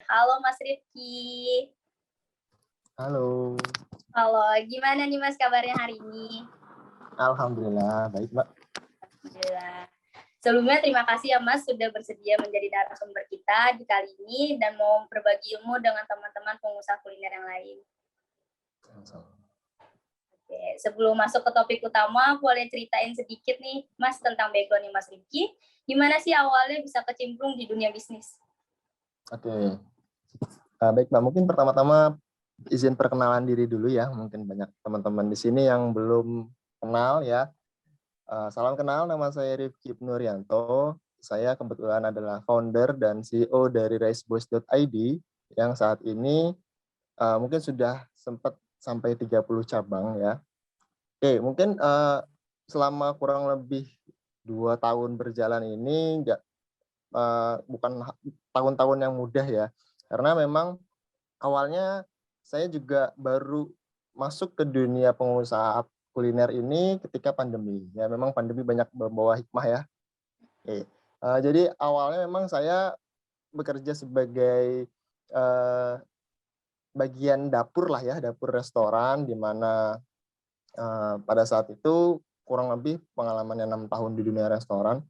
Halo Mas Rifki. Halo. Halo, gimana nih Mas kabarnya hari ini? Alhamdulillah, baik Mbak. Alhamdulillah. Sebelumnya terima kasih ya Mas sudah bersedia menjadi narasumber kita di kali ini dan mau berbagi ilmu dengan teman-teman pengusaha kuliner yang lain. Oke, sebelum masuk ke topik utama, boleh ceritain sedikit nih Mas tentang background Mas Rifki. Gimana sih awalnya bisa kecemplung di dunia bisnis? Oke. Baik Mbak, mungkin pertama-tama izin perkenalan diri dulu ya. Mungkin banyak teman-teman di sini yang belum kenal ya. Salam kenal, nama saya Rifki Nuryanto. Saya kebetulan adalah founder dan CEO dari riceboys.id yang saat ini mungkin sudah sempat sampai 30 cabang ya. Oke, mungkin selama kurang lebih 2 tahun berjalan ini bukan tahun-tahun yang mudah ya. Karena memang awalnya saya juga baru masuk ke dunia pengusaha kuliner ini ketika pandemi. Ya memang pandemi banyak membawa hikmah ya. Oke. Jadi awalnya memang saya bekerja sebagai bagian dapur lah ya, dapur restoran, di mana pada saat itu kurang lebih pengalamannya 6 tahun di dunia restoran.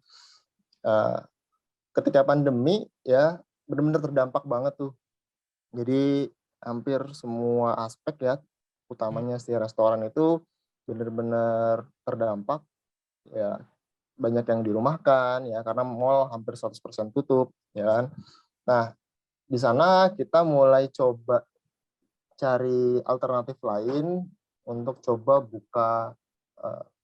Ketika pandemi ya benar-benar terdampak banget tuh. Jadi hampir semua aspek ya, utamanya si restoran itu benar-benar terdampak ya, banyak yang dirumahkan ya karena mall hampir 100% tutup ya kan. Nah, di sana kita mulai coba cari alternatif lain untuk coba buka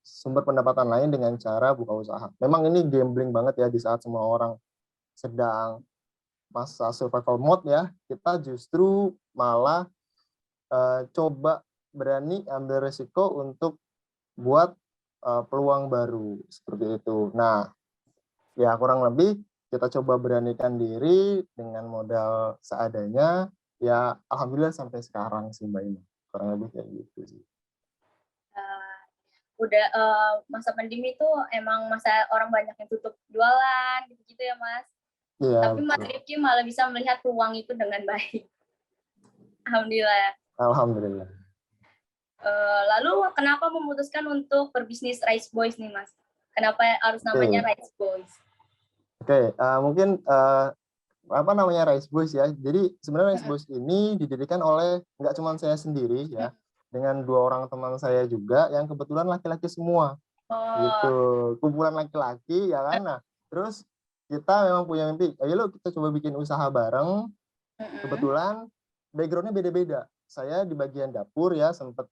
sumber pendapatan lain dengan cara buka usaha. Memang ini gambling banget ya di saat semua orang sedang masa survival mode ya, kita justru malah coba berani ambil resiko untuk buat peluang baru seperti itu. Nah, ya kurang lebih kita coba beranikan diri dengan modal seadanya. Ya alhamdulillah sampai sekarang sih Mbak Ina. Kurang lebih kayak gitu sih. Udah masa pandemi itu emang masa orang banyak yang tutup jualan gitu-gitu ya Mas. Iya, tapi Mas Rifki malah bisa melihat peluang itu dengan baik. Alhamdulillah. Alhamdulillah. Lalu kenapa memutuskan untuk berbisnis Rice Boys nih Mas? Kenapa harus namanya Rice Boys? Oke, mungkin apa namanya Rice Boys ya. Jadi sebenarnya Rice Boys ini didirikan oleh nggak cuma saya sendiri ya, dengan 2 orang teman saya juga yang kebetulan laki-laki semua. Gitu, kumpulan laki-laki ya kan. Nah, terus kita memang punya mimpi, ayo kita coba bikin usaha bareng. Kebetulan background-nya beda-beda. Saya di bagian dapur ya, sempat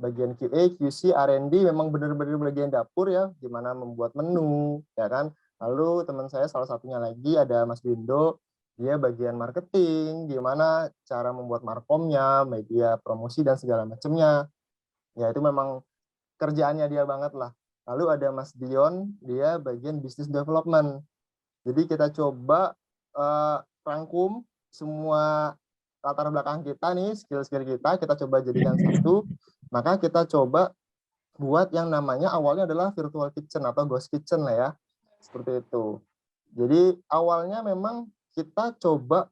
bagian QA, QC, R&D, memang benar-benar bagian dapur ya, gimana membuat menu ya kan. Lalu teman saya salah satunya lagi ada Mas Bindo, dia bagian marketing, gimana cara membuat markomnya, media promosi dan segala macamnya. Ya itu memang kerjaannya dia banget lah. Lalu ada Mas Dion, dia bagian business development. Jadi kita coba rangkum semua latar belakang kita nih, skill-skill kita coba jadikan satu. Maka kita coba buat yang namanya awalnya adalah virtual kitchen atau ghost kitchen lah ya. Seperti itu. Jadi awalnya memang kita coba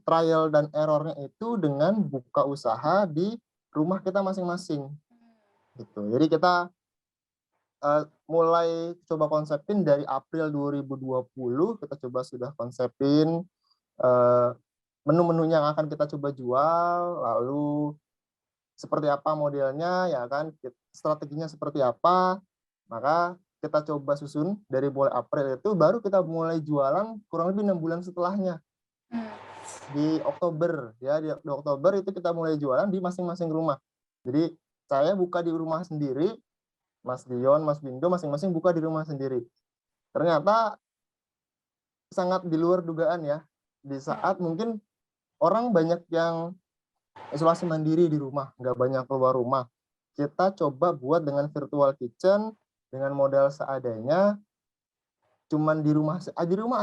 trial dan errornya itu dengan buka usaha di rumah kita masing-masing. Gitu. Jadi kita mulai coba konsepin dari April 2020, kita coba sudah konsepin menu-menunya yang akan kita coba jual, lalu seperti apa modelnya ya kan, strateginya seperti apa, maka kita coba susun dari mulai April itu, baru kita mulai jualan kurang lebih 6 bulan setelahnya. Di Oktober ya, di Oktober itu kita mulai jualan di masing-masing rumah. Jadi saya buka di rumah sendiri, Mas Dion, Mas Bindo masing-masing buka di rumah sendiri. Ternyata sangat di luar dugaan ya. Di saat mungkin orang banyak yang isolasi mandiri di rumah, nggak banyak keluar rumah. Kita coba buat dengan virtual kitchen, dengan modal seadanya, cuman di rumah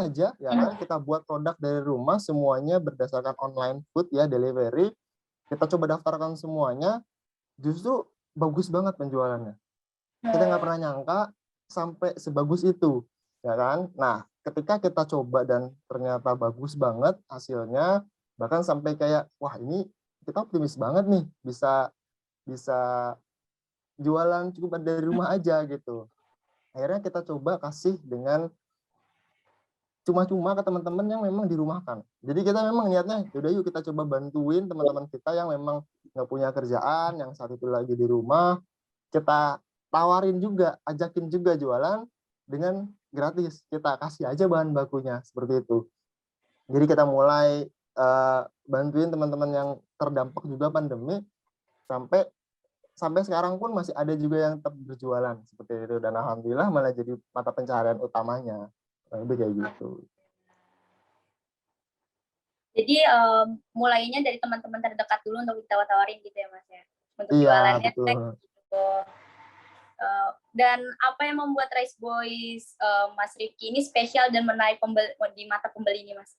aja ya kan, kita buat produk dari rumah, semuanya berdasarkan online food ya, delivery. Kita coba daftarkan semuanya, justru bagus banget penjualannya. Kita nggak pernah nyangka sampai sebagus itu ya kan. Nah, ketika kita coba dan ternyata bagus banget hasilnya, bahkan sampai kayak wah ini kita optimis banget nih bisa bisa jualan cukup dari rumah aja gitu. Akhirnya kita coba kasih dengan cuma-cuma ke teman-teman yang memang dirumahkan. Jadi kita memang niatnya, yaudah yuk kita coba bantuin teman-teman kita yang memang nggak punya kerjaan, yang saat itu lagi di rumah, kita tawarin juga, ajakin juga jualan dengan gratis. Kita kasih aja bahan bakunya, seperti itu. Jadi kita mulai bantuin teman-teman yang terdampak juga pandemi, sampai sekarang pun masih ada juga yang tetap berjualan seperti itu, dan alhamdulillah malah jadi mata pencaharian utamanya. Lebih kayak gitu. Jadi mulainya dari teman-teman terdekat dulu untuk ditawar-tawarin gitu ya Mas ya, untuk Iya, jualannya betul. gitu. Dan apa yang membuat Rice Boys Mas Rifki ini spesial dan menarik di mata pembeli ini Mas?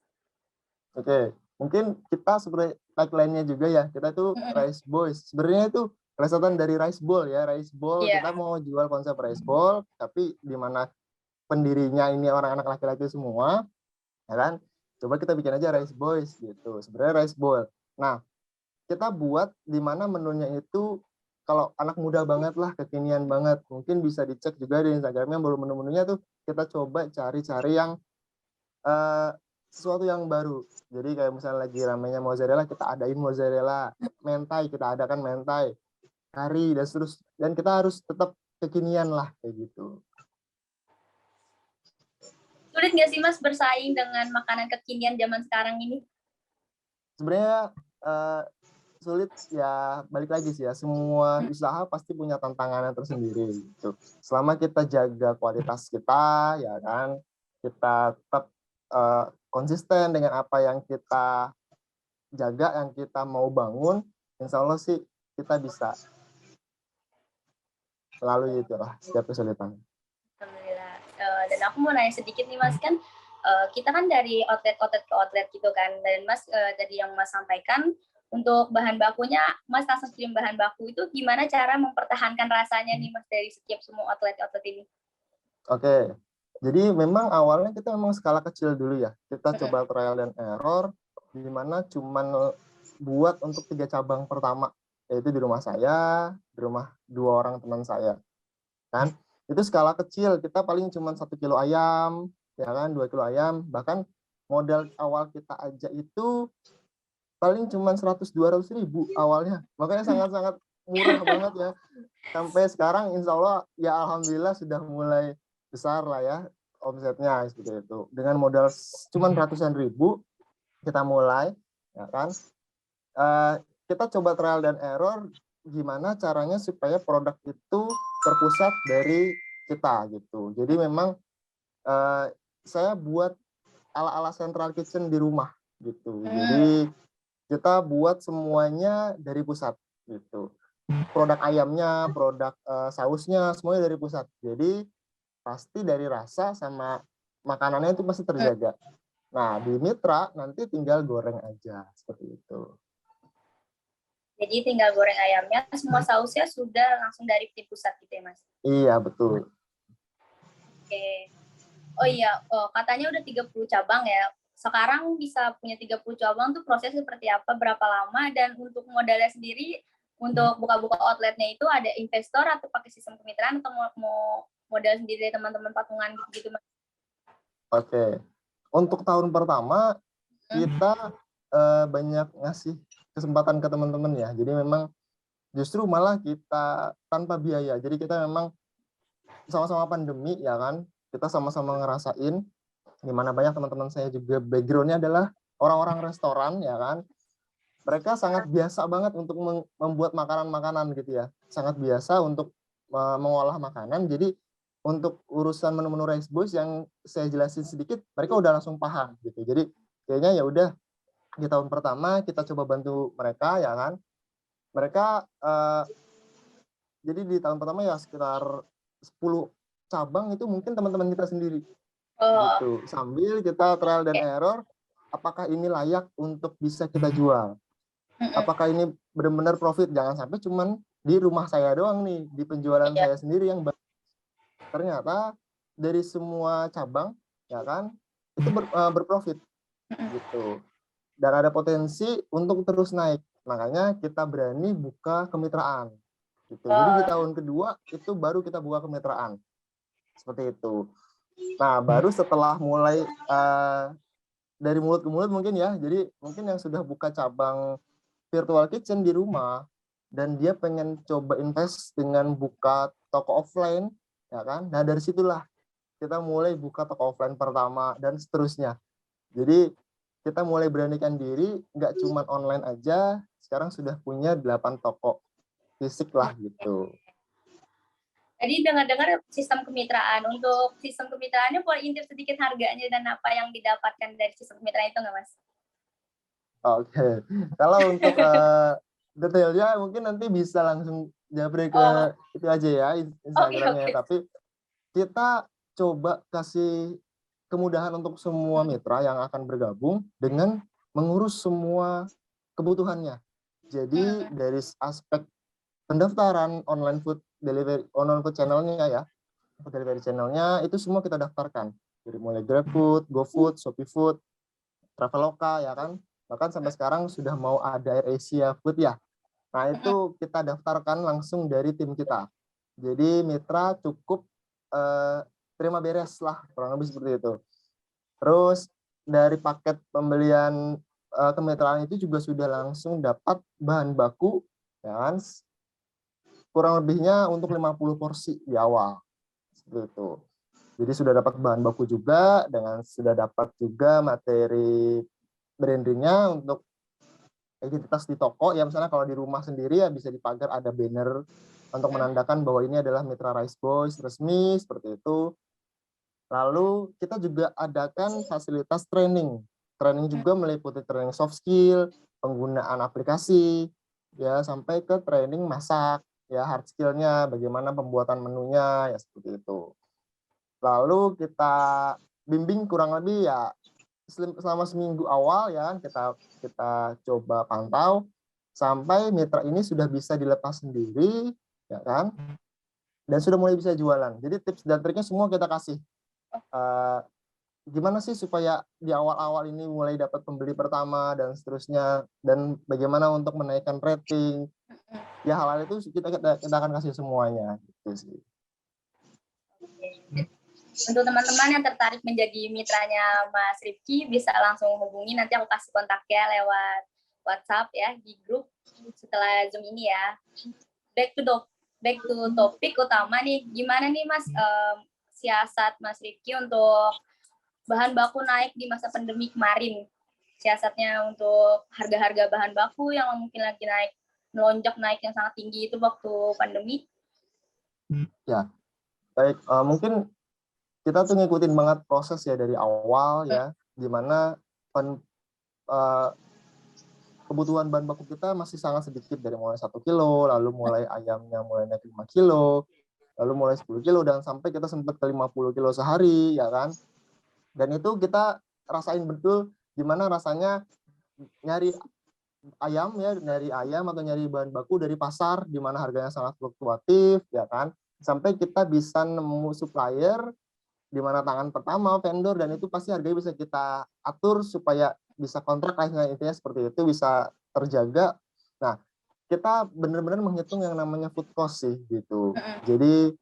Oke, mungkin kita sebenarnya tagline-nya juga ya, kita tuh Rice Boys. Sebenarnya itu plesetan dari Rice Bowl ya, Rice Bowl. Yeah. Kita mau jual konsep Rice Bowl, tapi di mana pendirinya ini orang anak laki-laki semua, ya kan? Coba kita bikin aja Rice Boys gitu. Sebenarnya Rice Bowl. Nah, kita buat di mana menunya itu kalau anak muda banget lah, kekinian banget. Mungkin bisa dicek juga di Instagramnya, baru menu-menunya tuh kita coba cari-cari yang sesuatu yang baru. Jadi kayak misalnya lagi ramainya mozzarella, kita adain mozzarella, mentai kita adakan mentai, kari dan kita harus tetap kekinian lah kayak gitu. Sulit nggak sih Mas bersaing dengan makanan kekinian zaman sekarang ini? Sebenarnya sulit ya, balik lagi sih ya, semua usaha pasti punya tantangannya tersendiri gitu. Selama kita jaga kualitas kita, ya kan, kita tetap konsisten dengan apa yang kita jaga, yang kita mau bangun, insya Allah sih kita bisa melalui itulah setiap kesulitan. Alhamdulillah. Dan aku mau nanya sedikit nih Mas, kan kita kan dari outlet ke outlet gitu kan, dan Mas dari yang Mas sampaikan untuk bahan bakunya Mas langsung kirim bahan baku, itu gimana cara mempertahankan rasanya nih Mas dari setiap semua outlet ini? Oke, jadi memang awalnya kita memang skala kecil dulu ya, kita coba trial dan error, di mana cuman buat untuk 3 cabang pertama, yaitu di rumah saya, di rumah 2 orang teman saya, kan? Itu skala kecil, kita paling cuma 1 kilo ayam, ya kan, 2 kilo ayam, bahkan modal awal kita aja itu paling cuma 100-200 ribu awalnya, makanya sangat-sangat murah banget ya. Sampai sekarang insya Allah ya alhamdulillah sudah mulai besar lah ya omsetnya seperti itu. Dengan modal cuma ratusan ribu kita mulai, ya kan. Kita coba trial dan error gimana caranya supaya produk itu terpusat dari kita gitu. Jadi memang saya buat ala-ala central kitchen di rumah gitu. Jadi kita buat semuanya dari pusat gitu. Produk ayamnya, produk sausnya, semuanya dari pusat. Jadi pasti dari rasa sama makanannya itu pasti terjaga. Nah, di mitra nanti tinggal goreng aja seperti itu. Jadi tinggal goreng ayamnya, semua sausnya sudah langsung dari pusat gitu ya Mas? Iya, betul. Oke. Oh iya, katanya udah 30 cabang ya. Sekarang bisa punya 30 cabang tuh proses seperti apa, berapa lama, dan untuk modalnya sendiri untuk buka-buka outletnya itu ada investor atau pakai sistem kemitraan atau mau modal sendiri dari teman-teman patungan gitu Mas? Oke. Untuk tahun pertama kita banyak ngasih kesempatan ke teman-teman ya. Jadi memang justru malah kita tanpa biaya. Jadi kita memang sama-sama pandemi ya kan. Kita sama-sama ngerasain gimana banyak teman-teman saya juga background-nya adalah orang-orang restoran ya kan. Mereka sangat biasa banget untuk membuat makanan-makanan gitu ya. Sangat biasa untuk mengolah makanan. Jadi untuk urusan menu-menu Rice Boys yang saya jelasin sedikit, mereka udah langsung paham gitu. Jadi kayaknya ya udah di tahun pertama kita coba bantu mereka ya kan. Mereka jadi di tahun pertama ya sekitar 10 cabang itu mungkin teman-teman kita sendiri. Gitu. Sambil kita trial dan error, apakah ini layak untuk bisa kita jual? Apakah ini benar-benar profit? Jangan sampai cuman di rumah saya doang nih, di penjualan saya sendiri yang ternyata dari semua cabang ya kan, itu berprofit gitu. Dan ada potensi untuk terus naik. Makanya kita berani buka kemitraan. Gitu. Jadi di tahun kedua itu baru kita buka kemitraan. Seperti itu. Nah, baru setelah mulai dari mulut ke mulut mungkin ya. Jadi mungkin yang sudah buka cabang virtual kitchen di rumah dan dia pengen coba invest dengan buka toko offline, ya kan? Nah, dari situlah kita mulai buka toko offline pertama dan seterusnya. Jadi kita mulai beranikan diri, nggak cuma online aja, sekarang sudah punya 8 toko fisik lah gitu. Jadi dengar-dengar sistem kemitraan. Untuk sistem kemitraannya boleh intip sedikit harganya dan apa yang didapatkan dari sistem kemitraan itu nggak, Mas? Oke, kalau untuk detailnya mungkin nanti bisa langsung japri ke itu aja ya Instagramnya. Okay. Tapi kita coba kasih kemudahan untuk semua mitra yang akan bergabung dengan mengurus semua kebutuhannya. Jadi dari aspek pendaftaran online food delivery, online food channelnya ya, food delivery channelnya itu semua kita daftarkan. Dari mulai GrabFood, GoFood, ShopeeFood, Traveloka ya kan. Bahkan sampai sekarang sudah mau ada AirAsia Food ya. Nah, itu kita daftarkan langsung dari tim kita. Jadi mitra cukup terima beres lah, kurang lebih seperti itu. Terus dari paket pembelian kemitraan itu juga sudah langsung dapat bahan baku, ya kan? Kurang lebihnya untuk 50 porsi di awal. Seperti itu. Jadi sudah dapat bahan baku juga, dengan sudah dapat juga materi brandingnya untuk identitas di toko. Ya misalnya kalau di rumah sendiri ya bisa di pagar ada banner untuk menandakan bahwa ini adalah Mitra Rice Boys resmi, seperti itu. Lalu kita juga adakan fasilitas training. Training juga meliputi training soft skill, penggunaan aplikasi, ya sampai ke training masak, ya hard skill-nya, bagaimana pembuatan menunya, ya seperti itu. Lalu kita bimbing kurang lebih ya selama seminggu awal ya kita coba pantau sampai mitra ini sudah bisa dilepas sendiri, ya kan, dan sudah mulai bisa jualan. Jadi tips dan triknya semua kita kasih. Gimana sih supaya di awal-awal ini mulai dapat pembeli pertama dan seterusnya, dan bagaimana untuk menaikkan rating, ya hal-hal itu kita akan kasih semuanya gitu sih. Untuk teman-teman yang tertarik menjadi mitranya Mas Rifki bisa langsung hubungi, nanti aku kasih kontaknya lewat WhatsApp ya di grup setelah Zoom ini ya. Back to topik utama nih, gimana nih Mas siasat Mas Rifki untuk bahan baku naik di masa pandemi kemarin? Siasatnya untuk harga-harga bahan baku yang mungkin lagi naik, melonjak naik yang sangat tinggi itu waktu pandemi. Ya, baik. Mungkin kita tuh ngikutin banget proses ya dari awal ya, dimana kebutuhan bahan baku kita masih sangat sedikit, dari mulai 1 kilo, lalu mulai ayamnya mulai naik 5 kilo, lalu mulai 10 kilo, dan sampai kita sempat ke 50 kilo sehari, ya kan. Dan itu kita rasain betul gimana rasanya nyari ayam ya, nyari ayam atau nyari bahan baku dari pasar, di mana harganya sangat fluktuatif, ya kan. Sampai kita bisa nemu supplier di mana tangan pertama vendor, dan itu pasti harganya bisa kita atur supaya bisa kontrak lah, intinya seperti itu, bisa terjaga. Nah, kita benar-benar menghitung yang namanya food cost sih gitu. Jadi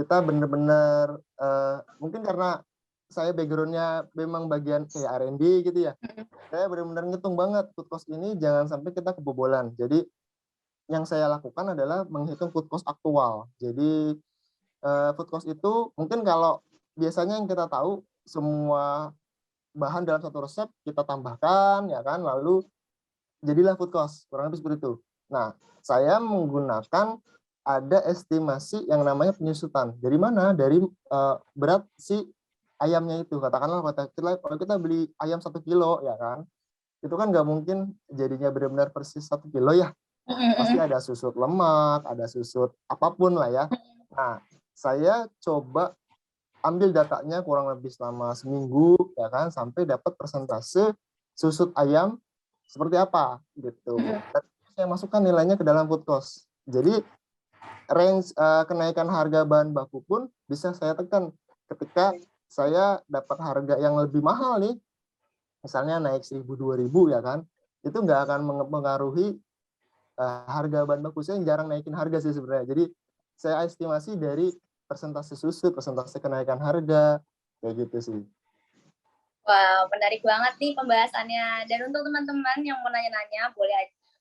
kita benar-benar mungkin karena saya background-nya memang bagian kayak R&D gitu ya, saya benar-benar ngitung banget food cost ini jangan sampai kita kebobolan. Jadi yang saya lakukan adalah menghitung food cost aktual. Jadi food cost itu mungkin kalau biasanya yang kita tahu semua bahan dalam satu resep kita tambahkan, ya kan, lalu jadilah food cost, kurang lebih seperti itu. Nah, saya menggunakan ada estimasi yang namanya penyusutan. Dari mana? Dari berat si ayamnya itu. Katakanlah kalau kita beli ayam 1 kilo, ya kan, itu kan nggak mungkin jadinya benar-benar persis 1 kilo ya. Pasti ada susut lemak, ada susut apapun lah ya. Nah, saya coba ambil datanya kurang lebih selama seminggu, ya kan, sampai dapat persentase susut ayam seperti apa gitu. Dan saya masukkan nilainya ke dalam food cost. Jadi range kenaikan harga bahan baku pun bisa saya tekan ketika saya dapat harga yang lebih mahal nih, misalnya naik 1.000 2.000 ya kan, itu nggak akan mempengaruhi harga bahan baku. Saya jarang naikin harga sih sebenarnya. Jadi saya estimasi dari persentase susu, persentase kenaikan harga, kayak gitu sih. Wah, menarik banget nih pembahasannya. Dan untuk teman-teman yang mau nanya-nanya,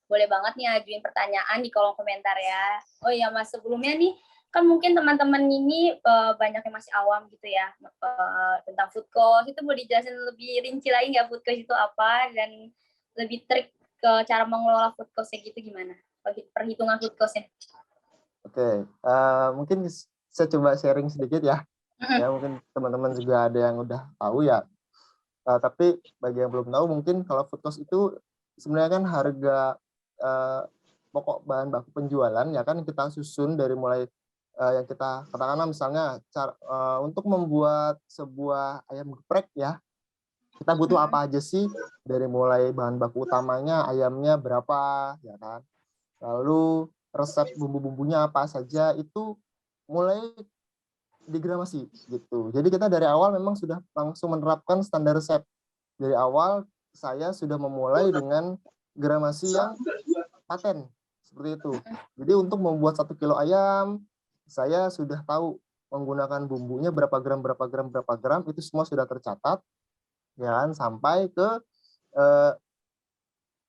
boleh banget nih ajuin pertanyaan di kolom komentar ya. Oh iya Mas, sebelumnya nih, kan mungkin teman-teman ini banyak yang masih awam gitu ya tentang food cost. Itu boleh dijelasin lebih rinci lagi nggak food cost itu apa, dan lebih trik ke cara mengelola food cost-nya gitu gimana? Perhitungan food cost-nya. Oke, mungkin saya coba sharing sedikit ya. Ya mungkin teman-teman juga ada yang udah tahu ya. Tapi bagi yang belum tahu, mungkin kalau food cost itu sebenarnya kan harga pokok bahan baku penjualan ya kan, kita susun dari mulai yang kita katakanlah misalnya untuk membuat sebuah ayam geprek ya, kita butuh apa aja sih, dari mulai bahan baku utamanya ayamnya berapa ya kan, lalu resep bumbu-bumbunya apa saja, itu mulai digramasi gitu. Jadi kita dari awal memang sudah langsung menerapkan standar resep. Dari awal saya sudah memulai dengan gramasi yang paten seperti itu. Jadi untuk membuat 1 kilo ayam, saya sudah tahu menggunakan bumbunya berapa gram, berapa gram, berapa gram, itu semua sudah tercatat, ya kan, sampai ke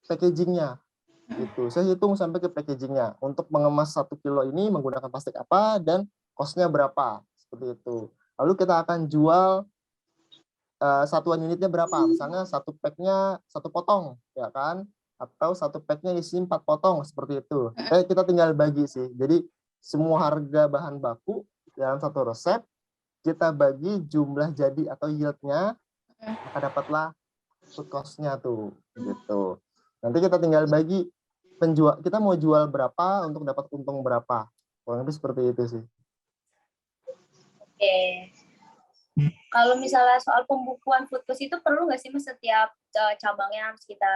packagingnya. Gitu. Saya hitung sampai ke packagingnya. Untuk mengemas 1 kilo ini menggunakan plastik apa dan cost-nya berapa, seperti itu. Lalu kita akan jual satuan unitnya berapa, misalnya satu pack-nya 1 potong ya kan, atau satu pack-nya isi 4 potong, seperti itu. Kita tinggal bagi sih, jadi semua harga bahan baku dalam satu resep kita bagi jumlah jadi atau yield-nya, maka dapatlah food cost-nya tuh gitu. Nanti kita tinggal bagi kita mau jual berapa untuk dapat untung berapa, kurang lebih seperti itu sih. Oke. Kalau misalnya soal pembukuan food cost itu perlu nggak sih Mas setiap cabangnya harus kita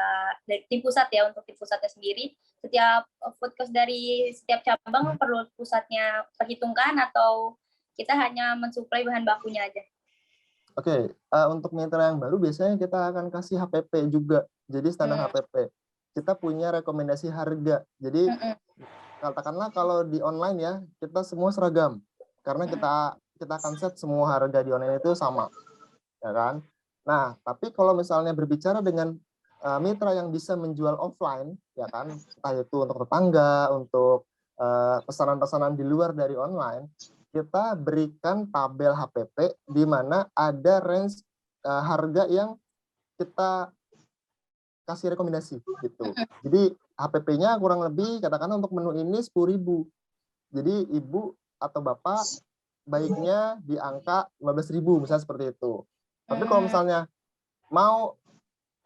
di pusat ya, untuk di pusatnya sendiri, setiap food cost dari setiap cabang perlu pusatnya perhitungkan, atau kita hanya mensuplai bahan bakunya aja? Oke, untuk mitra yang baru biasanya kita akan kasih HPP juga. Jadi standar HPP. Kita punya rekomendasi harga. Jadi katakanlah kalau di online ya, kita semua seragam. Karena kita akan set semua harga di online itu sama, ya kan? Nah, tapi kalau misalnya berbicara dengan mitra yang bisa menjual offline, ya kan, entah itu untuk tetangga, untuk pesanan-pesanan di luar dari online, kita berikan tabel HPP di mana ada range harga yang kita kasih rekomendasi gitu. Jadi HPP-nya kurang lebih katakanlah untuk menu ini 10.000. Jadi ibu atau bapak baiknya di angka 15.000 misalnya, seperti itu. Tapi kalau misalnya mau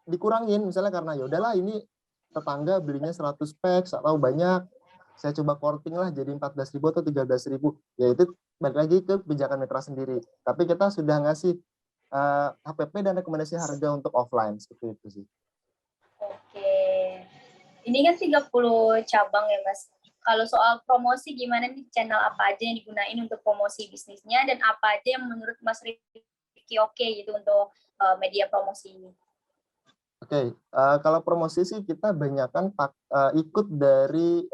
dikurangin misalnya karena ya udahlah ini tetangga belinya 100 pack atau banyak, saya coba korting lah jadi 14.000 atau 13.000, ya itu balik lagi ke kebijakan mitra sendiri. Tapi kita sudah ngasih HPP dan rekomendasi harga untuk offline, seperti itu sih. Oke. Ini kan 30 cabang ya Mas. Kalau soal promosi gimana nih, channel apa aja yang digunain untuk promosi bisnisnya, dan apa aja yang menurut Mas Rifki oke gitu untuk media promosi ini? Oke, kalau promosi sih kita banyakkan ikut dari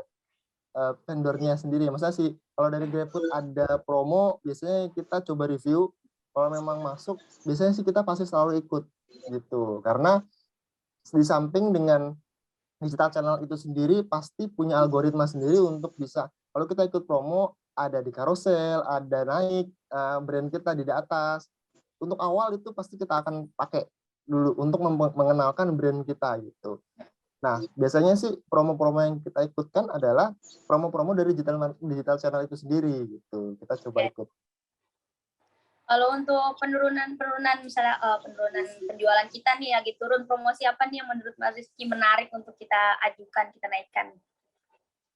vendornya sendiri. Maksudnya sih kalau dari GrabFood ada promo, biasanya kita coba review. Kalau memang masuk, biasanya sih kita pasti selalu ikut gitu. Karena di samping dengan digital channel itu sendiri pasti punya algoritma sendiri untuk bisa, kalau kita ikut promo ada di carousel, ada naik brand kita di atas. Untuk awal itu pasti kita akan pakai dulu untuk mengenalkan brand kita gitu. Nah, biasanya sih promo-promo yang kita ikutkan adalah promo-promo dari digital channel itu sendiri gitu. Kita coba ikut. Kalau untuk penurunan misalnya penurunan penjualan kita nih lagi turun, promosi apa nih yang menurut Mas Rizky menarik untuk kita ajukan, kita naikkan?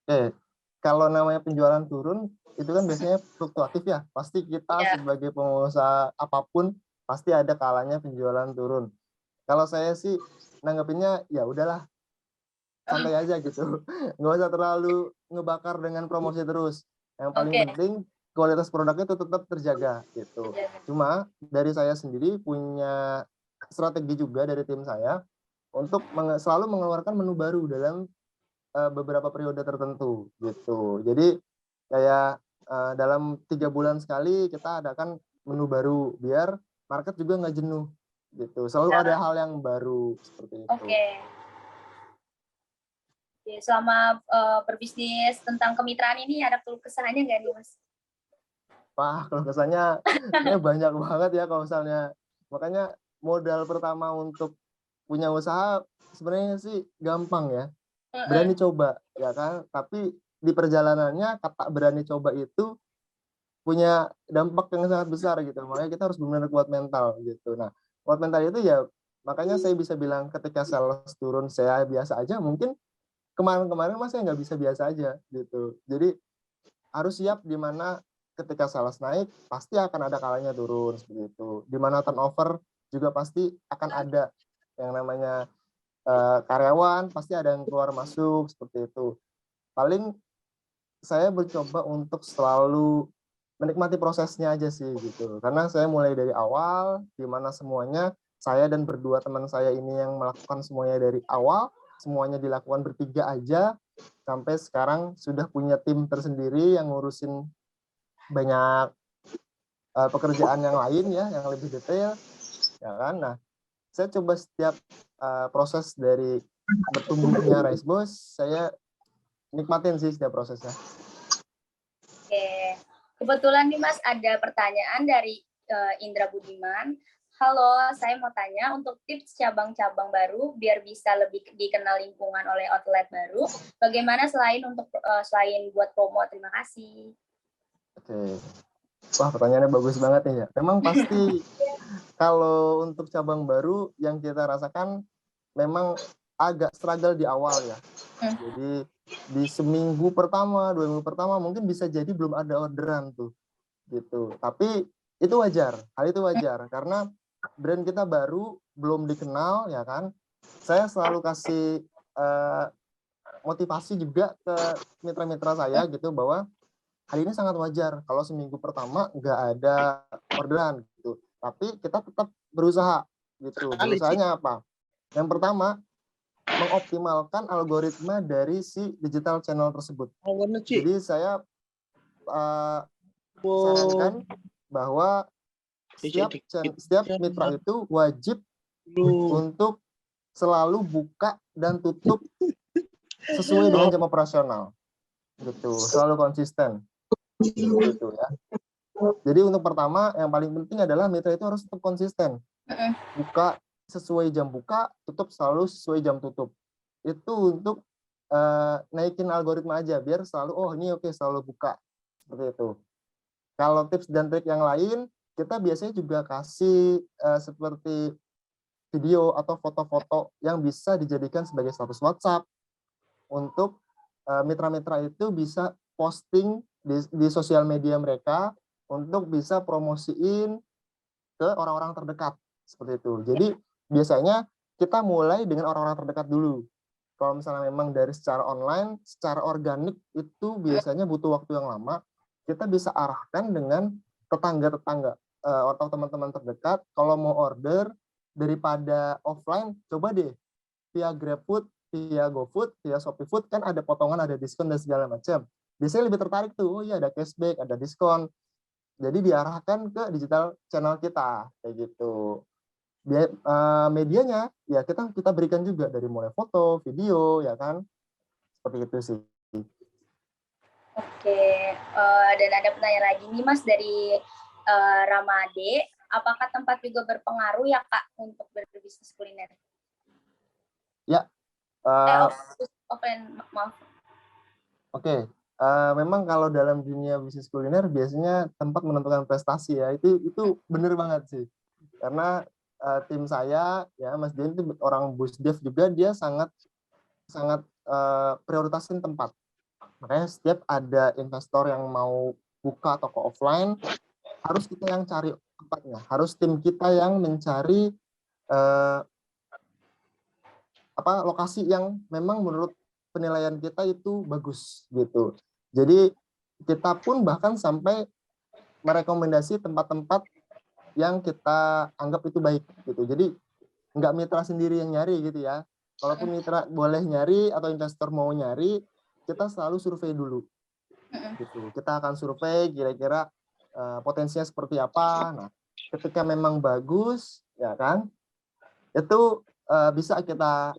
Oke, kalau namanya penjualan turun itu kan biasanya fluktuatif ya. Pasti kita sebagai pengusaha apapun pasti ada kalanya penjualan turun. Kalau saya sih nanggepinnya ya udahlah, santai aja gitu. Nggak usah terlalu ngebakar dengan promosi terus. Yang paling penting kualitas produknya itu tetap terjaga gitu. Cuma dari saya sendiri punya strategi juga dari tim saya untuk selalu mengeluarkan menu baru dalam beberapa periode tertentu gitu. Jadi kayak dalam 3 bulan sekali kita adakan menu baru biar market juga nggak jenuh gitu. Selalu ada hal yang baru seperti itu. Oke. Selama berbisnis tentang kemitraan ini ada keluh kesahnya nggak nih, Mas? Wah, kalau kesannya banyak banget ya kalau misalnya. Makanya modal pertama untuk punya usaha sebenarnya sih gampang ya. Berani coba, ya kan? Tapi di perjalanannya kata berani coba itu punya dampak yang sangat besar gitu. Makanya kita harus benar-benar kuat mental gitu. Nah, kuat mental itu ya makanya saya bisa bilang ketika sales turun saya biasa aja, mungkin kemarin-kemarin mas saya nggak bisa biasa aja gitu. Jadi harus siap di mana ketika sales naik pasti akan ada kalanya turun seperti itu. Di mana turnover juga pasti akan ada yang namanya karyawan pasti ada yang keluar masuk seperti itu. Paling saya mencoba untuk selalu menikmati prosesnya aja sih gitu. Karena saya mulai dari awal di mana semuanya saya dan berdua teman saya ini yang melakukan semuanya dari awal, semuanya dilakukan bertiga aja sampai sekarang sudah punya tim tersendiri yang ngurusin banyak pekerjaan yang lain ya, yang lebih detail, ya kan. Nah, saya coba setiap proses dari bertumbuhnya Rice Boss, saya nikmatin sih setiap prosesnya. Oke, kebetulan nih Mas ada pertanyaan dari Indra Budiman. Halo, saya mau tanya untuk tips cabang-cabang baru biar bisa lebih dikenal lingkungan oleh outlet baru. Bagaimana selain buat promo? Terima kasih. Oke. Wah, pertanyaannya bagus banget nih ya. Memang pasti kalau untuk cabang baru yang kita rasakan memang agak struggle di awal ya. Jadi di seminggu pertama, 2 minggu pertama mungkin bisa jadi belum ada orderan tuh. Gitu. Tapi itu wajar, hal itu wajar karena brand kita baru, belum dikenal ya kan. Saya selalu kasih motivasi juga ke mitra-mitra saya gitu bahwa hal ini sangat wajar kalau seminggu pertama nggak ada orderan gitu. Tapi kita tetap berusaha gitu. Berusahanya apa? Yang pertama, mengoptimalkan algoritma dari si digital channel tersebut. Jadi saya sarankan bahwa setiap mitra itu wajib untuk selalu buka dan tutup sesuai dengan jam operasional. Gitu, selalu konsisten. Gitu ya. Jadi untuk pertama yang paling penting adalah mitra itu harus tetap konsisten. Buka sesuai jam buka, tutup selalu sesuai jam tutup. Itu untuk naikin algoritma aja biar selalu ini oke selalu buka seperti itu. Kalau tips dan trik yang lain kita biasanya juga kasih seperti video atau foto-foto yang bisa dijadikan sebagai status WhatsApp untuk mitra-mitra itu bisa posting di sosial media mereka untuk bisa promosiin ke orang-orang terdekat seperti itu. Jadi biasanya kita mulai dengan orang-orang terdekat dulu. Kalau misalnya memang dari secara online, secara organik itu biasanya butuh waktu yang lama. Kita bisa arahkan dengan tetangga-tetangga atau teman-teman terdekat. Kalau mau order daripada offline, coba deh via GrabFood, via GoFood, via ShopeeFood kan ada potongan, ada diskon dan segala macam. Biasanya lebih tertarik tuh, iya ada cashback, ada diskon. Jadi diarahkan ke digital channel kita kayak gitu. Medianya ya kita berikan juga dari mulai foto, video ya kan. Seperti itu sih. Oke, dan ada pertanyaan lagi nih Mas dari Ramade. Apakah tempat juga berpengaruh ya Kak untuk berbisnis kuliner? Ya. Offline, maaf. Oke. Memang kalau dalam dunia bisnis kuliner biasanya tempat menentukan prestasi ya. Itu benar banget sih. Karena tim saya ya Mas Dian itu orang busdev juga, dia sangat prioritasin tempat. Makanya setiap ada investor yang mau buka toko offline harus kita yang cari tempatnya, harus tim kita yang mencari lokasi yang memang menurut penilaian kita itu bagus gitu. Jadi kita pun bahkan sampai merekomendasi tempat-tempat yang kita anggap itu baik gitu. Jadi nggak mitra sendiri yang nyari gitu ya. Kalaupun mitra boleh nyari atau investor mau nyari, kita selalu survei dulu. Gitu. Kita akan survei kira-kira potensinya seperti apa. Nah, ketika memang bagus, ya kan, itu bisa kita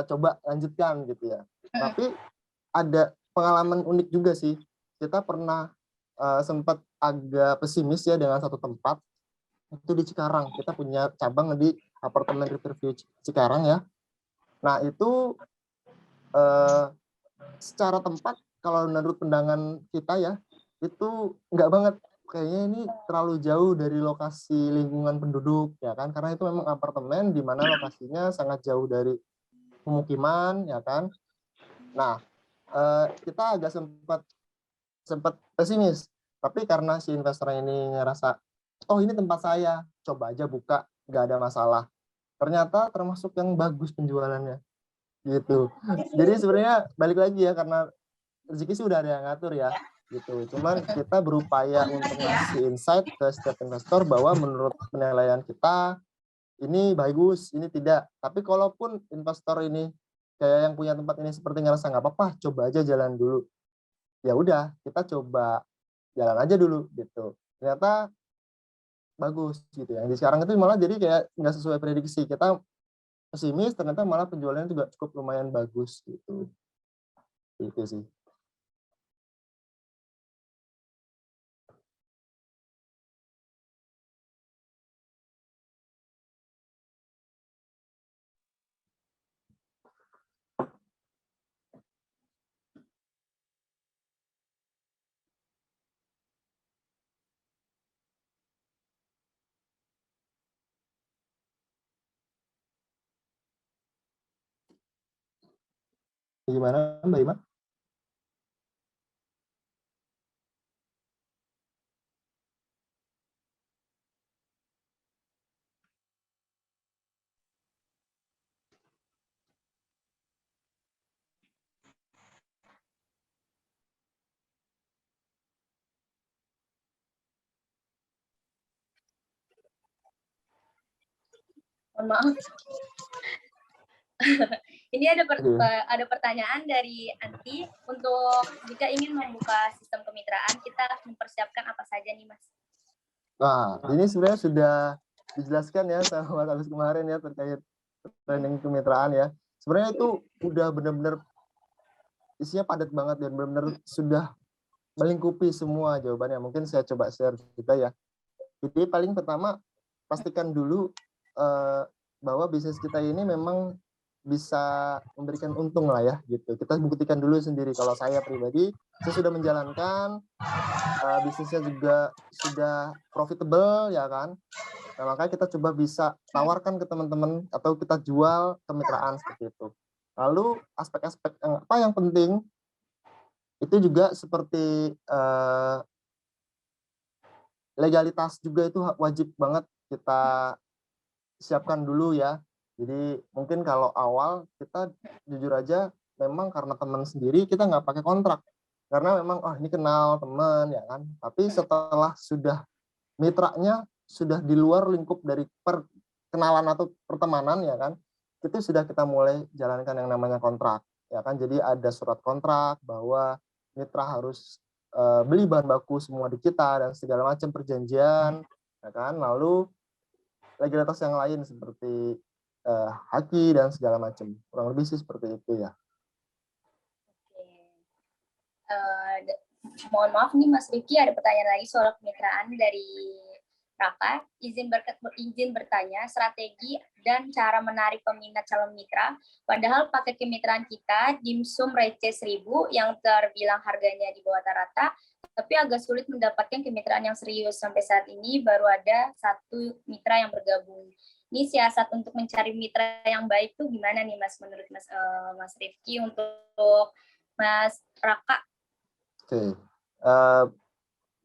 coba lanjutkan gitu ya. Tapi ada pengalaman unik juga sih. Kita pernah sempat agak pesimis ya dengan satu tempat. Itu di Cikarang. Kita punya cabang di apartemen Riverview Cikarang ya. Nah, itu secara tempat kalau menurut pandangan kita ya, itu enggak banget. Kayaknya ini terlalu jauh dari lokasi lingkungan penduduk ya kan, karena itu memang apartemen di mana lokasinya sangat jauh dari pemukiman ya kan. Nah, kita agak sempat pesimis, tapi karena si investor ini ngerasa, oh ini tempat saya, coba aja buka, nggak ada masalah. Ternyata termasuk yang bagus penjualannya, gitu. Jadi sebenarnya balik lagi ya, karena rezeki sih udah ada yang ngatur ya, gitu. Cuman kita berupaya untuk ngasih insight ke setiap investor bahwa menurut penilaian kita, ini bagus, ini tidak. Tapi kalaupun investor ini kayak yang punya tempat ini seperti ngerasa nggak apa-apa, coba aja jalan dulu. Ya udah, kita coba jalan aja dulu gitu. Ternyata bagus gitu ya. Di sekarang itu malah jadi kayak nggak sesuai prediksi. Kita pesimis, ternyata malah penjualannya juga cukup lumayan bagus gitu. Itu sih. Gimana Mbak Ima? Mohon maaf. Ini Oke. ada pertanyaan dari Anti, untuk jika ingin membuka sistem kemitraan, kita harus mempersiapkan apa saja nih, Mas? Nah, ini sebenarnya sudah dijelaskan ya sama Mas Agus kemarin ya terkait training kemitraan ya. Sebenarnya itu udah benar-benar isinya padat banget dan benar-benar sudah melingkupi semua jawabannya. Mungkin saya coba share juga ya. Jadi paling pertama, pastikan dulu bahwa bisnis kita ini memang bisa memberikan untung lah ya gitu. Kita buktikan dulu sendiri. Kalau saya pribadi, saya sudah menjalankan, bisnisnya juga sudah profitable ya kan. Nah, makanya kita coba bisa tawarkan ke teman-teman atau kita jual kemitraan seperti itu. Lalu aspek-aspek apa yang penting itu juga seperti legalitas juga itu wajib banget kita siapkan dulu ya. Jadi mungkin kalau awal kita jujur aja memang karena teman sendiri kita nggak pakai kontrak. Karena memang ini kenal teman ya kan. Tapi setelah sudah mitranya sudah di luar lingkup dari perkenalan atau pertemanan ya kan, itu sudah kita mulai jalankan yang namanya kontrak ya kan. Jadi ada surat kontrak bahwa mitra harus beli bahan baku semua di kita dan segala macam perjanjian ya kan. Lalu legalitas yang lain seperti haki dan segala macam, kurang lebih sih seperti itu ya. Mohon maaf nih Mas Riki, ada pertanyaan lagi soal kemitraan dari Raka. Izin bertanya, strategi dan cara menarik peminat calon mitra, padahal paket kemitraan kita dimsum receh 1.000 yang terbilang harganya di bawah rata, tapi agak sulit mendapatkan kemitraan yang serius. Sampai saat ini baru ada 1 mitra yang bergabung. Ini siasat untuk mencari mitra yang baik tuh gimana nih Mas, menurut Mas Rifki? Untuk Mas Raka? Oke.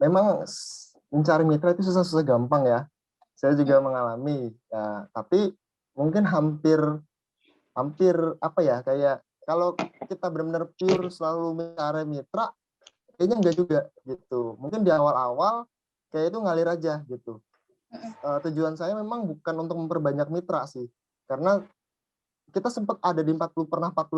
Memang mencari mitra itu susah-susah gampang ya. Saya juga mengalami. Ya, tapi mungkin hampir apa ya, kayak kalau kita benar-benar pure selalu mencari mitra, kayaknya enggak juga gitu. Mungkin di awal-awal kayak itu ngalir aja gitu. Tujuan saya memang bukan untuk memperbanyak mitra sih, karena kita sempat ada di 40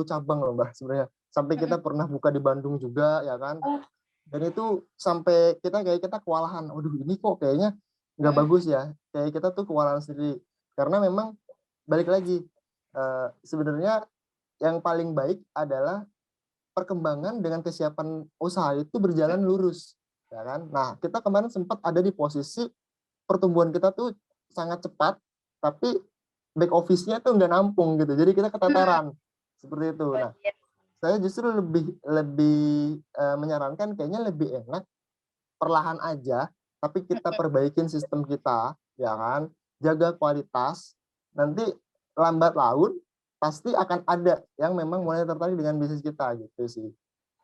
cabang loh Mbak sebenarnya. Sampai kita pernah buka di Bandung juga ya kan. Oh, Dan itu sampai kita kewalahan. Waduh, ini kok kayaknya nggak bagus ya. Kayak kita tuh kewalahan sendiri. Karena memang balik lagi sebenarnya yang paling baik adalah perkembangan dengan kesiapan usaha itu berjalan lurus, ya kan. Nah, kita kemarin sempat ada di posisi pertumbuhan kita tuh sangat cepat, tapi back office-nya tuh nggak nampung gitu. Jadi kita keteteran seperti itu. Nah, iya. saya justru lebih lebih menyarankan kayaknya lebih enak perlahan aja, tapi kita perbaikin sistem kita, ya kan, jaga kualitas, nanti lambat laun pasti akan ada yang memang mulai tertarik dengan bisnis kita gitu sih.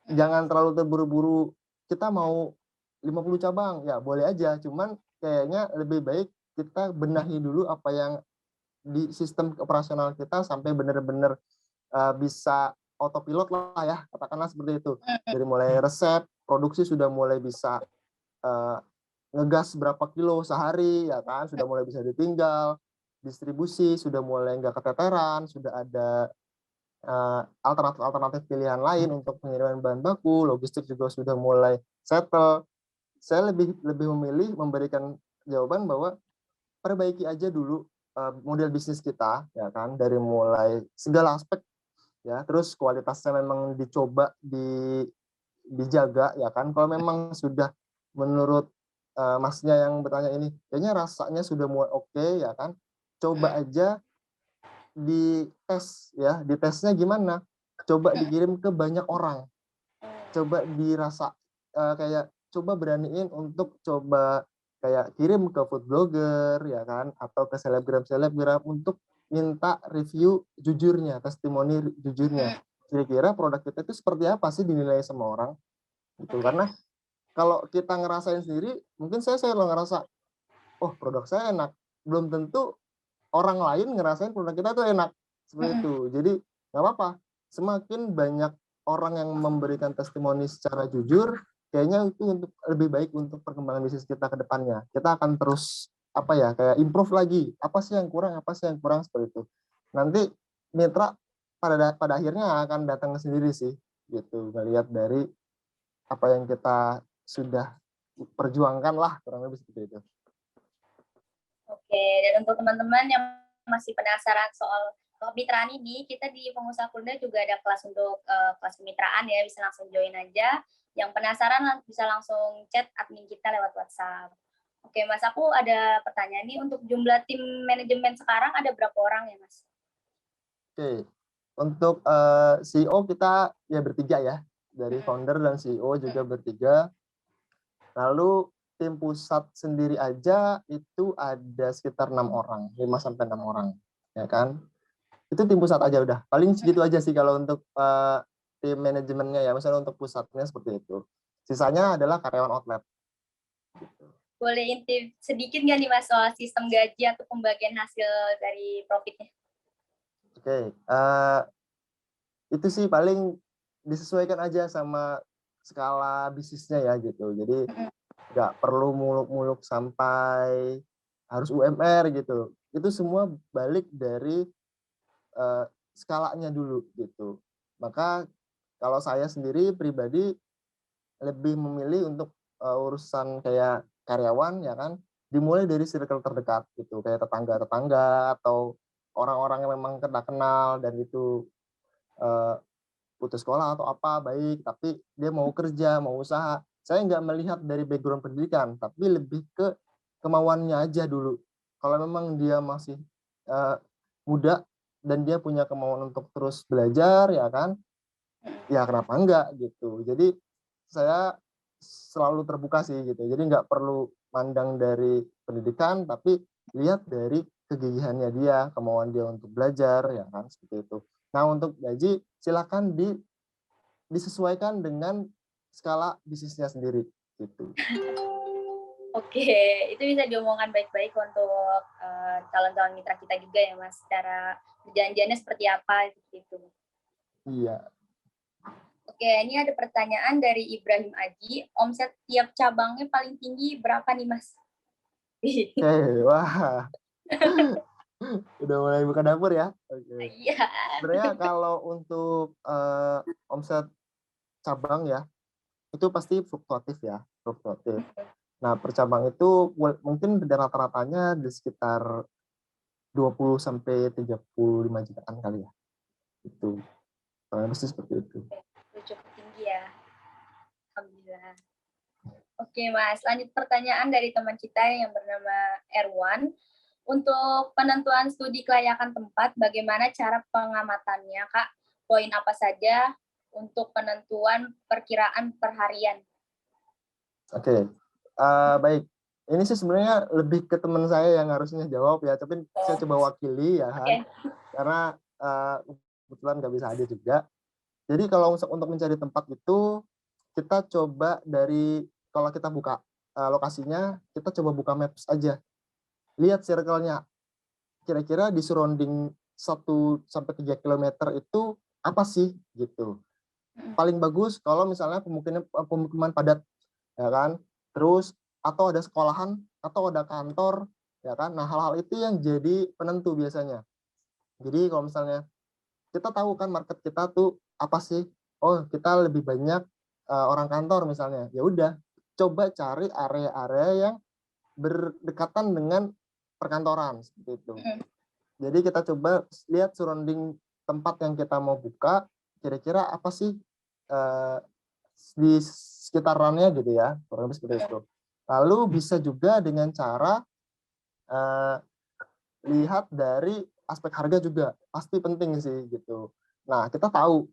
Jangan terlalu terburu-buru, kita mau 50 cabang, ya boleh aja, cuman kayaknya lebih baik kita benahi dulu apa yang di sistem operasional kita sampai benar-benar bisa autopilot lah ya, katakanlah seperti itu. Dari mulai resep, produksi sudah mulai bisa eh, ngegas berapa kilo sehari, ya kan, sudah mulai bisa ditinggal, distribusi sudah mulai nggak keteteran, sudah ada alternatif-alternatif pilihan lain untuk pengiriman bahan baku, logistik juga sudah mulai settle. Saya lebih lebih memilih memberikan jawaban bahwa perbaiki aja dulu model bisnis kita, ya kan, dari mulai segala aspek ya, terus kualitasnya memang dicoba dijaga ya kan. Kalau memang sudah menurut Masnya yang bertanya ini kayaknya rasanya sudah mulai oke ya kan, coba aja dites ya, ditesnya gimana? Coba dikirim ke banyak orang, coba dirasa kayak coba beraniin untuk coba kayak kirim ke food blogger ya kan, atau ke selebgram untuk minta review jujurnya, testimoni jujurnya. Kira-kira produk kita itu seperti apa sih dinilai sama orang gitu. Oke. Karena kalau kita ngerasain sendiri, mungkin saya lo ngerasa, oh produk saya enak, belum tentu orang lain ngerasain produk kita tuh enak, seperti itu. Jadi nggak apa-apa, semakin banyak orang yang memberikan testimoni secara jujur, kayaknya itu untuk lebih baik untuk perkembangan bisnis kita ke depannya. Kita akan terus apa ya, kayak improve lagi, apa sih yang kurang seperti itu. Nanti mitra pada akhirnya akan datang sendiri sih, gitu. Melihat dari apa yang kita sudah perjuangkan lah, kurang lebih seperti itu. Oke, dan untuk teman-teman yang masih penasaran soal kemitraan ini, kita di Pengusaha Kuliner juga ada kelas untuk kelas kemitraan ya, bisa langsung join aja. Yang penasaran bisa langsung chat admin kita lewat WhatsApp. Oke, Mas, aku ada pertanyaan nih, untuk jumlah tim manajemen sekarang ada berapa orang ya, Mas? Oke, untuk CEO kita ya bertiga ya, dari founder dan CEO juga bertiga. Lalu tim pusat sendiri aja itu ada sekitar 6 orang, 5-6 orang, ya kan? Itu tim pusat aja udah. Paling segitu aja sih kalau untuk tim manajemennya ya, misalnya untuk pusatnya seperti itu. Sisanya adalah karyawan outlet. Boleh intip sedikit nggak nih, Mas, soal sistem gaji atau pembagian hasil dari profitnya? Oke, itu sih paling disesuaikan aja sama skala bisnisnya ya gitu. Jadi nggak perlu muluk-muluk sampai harus UMR gitu. Itu semua balik dari skalanya dulu gitu. Maka kalau saya sendiri pribadi lebih memilih untuk urusan kayak karyawan ya kan, dimulai dari circle terdekat gitu, kayak tetangga-tetangga atau orang-orang yang memang kita kenal dan itu eh, putus sekolah atau apa baik, tapi dia mau kerja, mau usaha. Saya nggak melihat dari background pendidikan, tapi lebih ke kemauannya aja dulu. Kalau memang dia masih muda dan dia punya kemauan untuk terus belajar, ya kan, ya kenapa enggak gitu. Jadi saya selalu terbuka sih gitu. Jadi nggak perlu mandang dari pendidikan, tapi lihat dari kegigihannya dia, kemauan dia untuk belajar, ya kan, seperti itu. Nah untuk gaji silakan disesuaikan dengan skala bisnisnya sendiri gitu. Oke, itu bisa diomongkan baik-baik untuk calon-calon mitra kita juga ya, Mas. Cara perjanjiannya seperti apa gitu. Iya. Oke, ini ada pertanyaan dari Ibrahim Aji. Omset tiap cabangnya paling tinggi berapa nih, Mas? Oke, wah, udah mulai buka dapur ya. Oke. Iya. Sebenarnya kalau untuk omset cabang ya, itu pasti fluktuatif ya, fluktuatif. Nah, per cabang itu mungkin rata-ratanya di sekitar 20 sampai 35 jutaan kali ya. Itu. Pasti seperti itu. Itu cukup tinggi ya. Alhamdulillah. Oke, Mas. Lanjut pertanyaan dari teman kita yang bernama Erwan. Untuk penentuan studi kelayakan tempat, bagaimana cara pengamatannya, Kak? Poin apa saja untuk penentuan perkiraan perharian? Oke, baik. Ini sih sebenarnya lebih ke teman saya yang harusnya jawab ya, tapi saya coba wakili ya kan, karena kebetulan nggak bisa hadir juga. Jadi kalau untuk mencari tempat itu, kita coba dari, kalau kita buka lokasinya, kita coba buka Maps aja. Lihat circle-nya, kira-kira di surrounding 1 sampai 3 kilometer itu apa sih gitu. Paling bagus kalau misalnya pemukiman padat, ya kan, terus atau ada sekolahan atau ada kantor, ya kan. Nah, hal-hal itu yang jadi penentu biasanya. Jadi kalau misalnya kita tahu kan market kita tuh apa sih, oh kita lebih banyak orang kantor misalnya, ya udah coba cari area-area yang berdekatan dengan perkantoran seperti itu. Jadi kita coba lihat surrounding tempat yang kita mau buka, kira-kira apa sih di sekitarannya gitu ya, kurang lebih seperti itu. Lalu bisa juga dengan cara lihat dari aspek harga juga, pasti penting sih gitu. Nah, kita tahu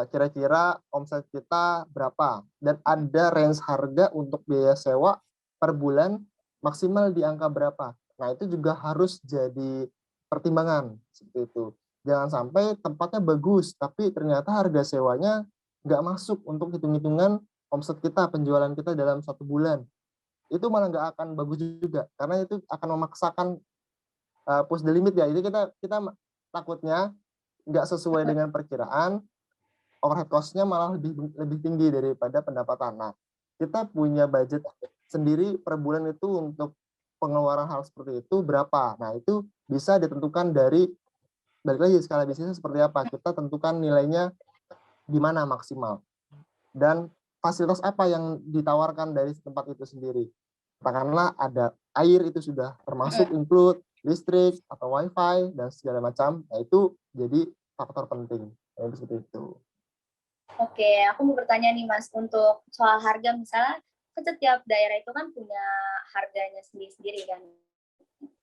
kira-kira omset kita berapa, dan ada range harga untuk biaya sewa per bulan maksimal di angka berapa. Nah, itu juga harus jadi pertimbangan seperti itu. Jangan sampai tempatnya bagus, tapi ternyata harga sewanya nggak masuk untuk hitung-hitungan omset kita, penjualan kita dalam 1 bulan. Itu malah nggak akan bagus juga, karena itu akan memaksakan push the limit ya. Jadi kita takutnya nggak sesuai dengan perkiraan, overhead cost-nya malah lebih tinggi daripada pendapatan. Nah, kita punya budget sendiri per bulan itu untuk pengeluaran hal seperti itu berapa. Nah, itu bisa ditentukan dari, balik lagi skala bisnisnya seperti apa. Kita tentukan nilainya gimana maksimal. Dan fasilitas apa yang ditawarkan dari tempat itu sendiri. Katakanlah ada air, itu sudah termasuk include, listrik atau wifi dan segala macam. Nah, itu jadi faktor penting. Seperti itu. Oke, aku mau bertanya nih Mas, untuk soal harga misalnya, kan setiap daerah itu kan punya harganya sendiri-sendiri kan.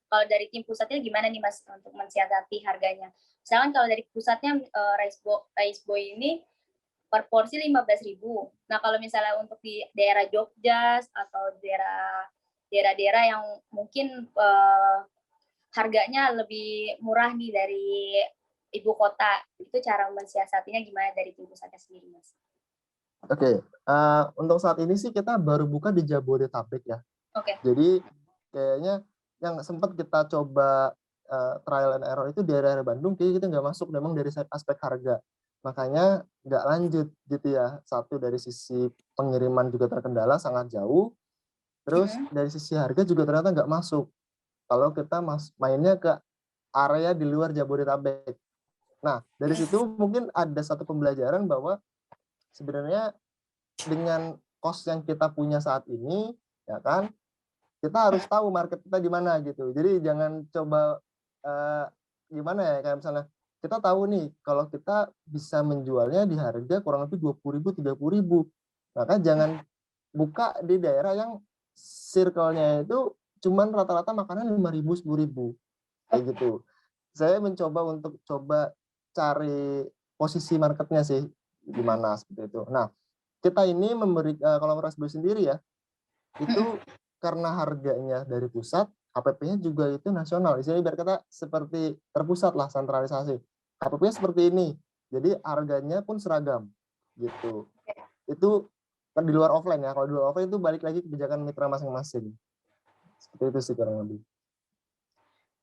Kalau dari tim pusatnya gimana nih Mas untuk mensiasati harganya? Misalkan kalau dari pusatnya rice boy ini per porsi 15.000. Nah, kalau misalnya untuk di daerah Jogja atau daerah-daerah yang mungkin harganya lebih murah nih dari ibu kota, itu cara mensiasatinya gimana dari tim pusatnya sendiri, Mas? Oke, untuk saat ini sih kita baru buka di Jabodetabek ya. Oke. Jadi kayaknya yang sempat kita coba trial and error itu di daerah Bandung, kayaknya kita nggak masuk memang dari aspek harga. Makanya nggak lanjut gitu ya. Satu, dari sisi pengiriman juga terkendala sangat jauh. Terus dari sisi harga juga ternyata nggak masuk. Kalau kita mainnya ke area di luar Jabodetabek. Nah, dari situ mungkin ada satu pembelajaran bahwa sebenarnya dengan cost yang kita punya saat ini, ya kan, kita harus tahu market kita di mana gitu. Jadi jangan coba gimana ya, kayak misalnya kita tahu nih kalau kita bisa menjualnya di harga kurang lebih 20.000, 30.000. Maka jangan buka di daerah yang circle-nya itu cuman rata-rata makanan 5.000, 10.000. Kayak gitu. Saya mencoba untuk cari posisi marketnya sih di mana seperti itu. Nah, kita ini memberi kalau Rasbo sendiri ya, itu karena harganya dari pusat, HPP-nya juga itu nasional. Di sini biar kata seperti terpusat lah, sentralisasi. HPP-nya seperti ini. Jadi harganya pun seragam gitu. Itu kan di luar offline ya. Kalau di luar offline itu balik lagi kebijakan mitra masing-masing. Seperti itu sih kurang lebih.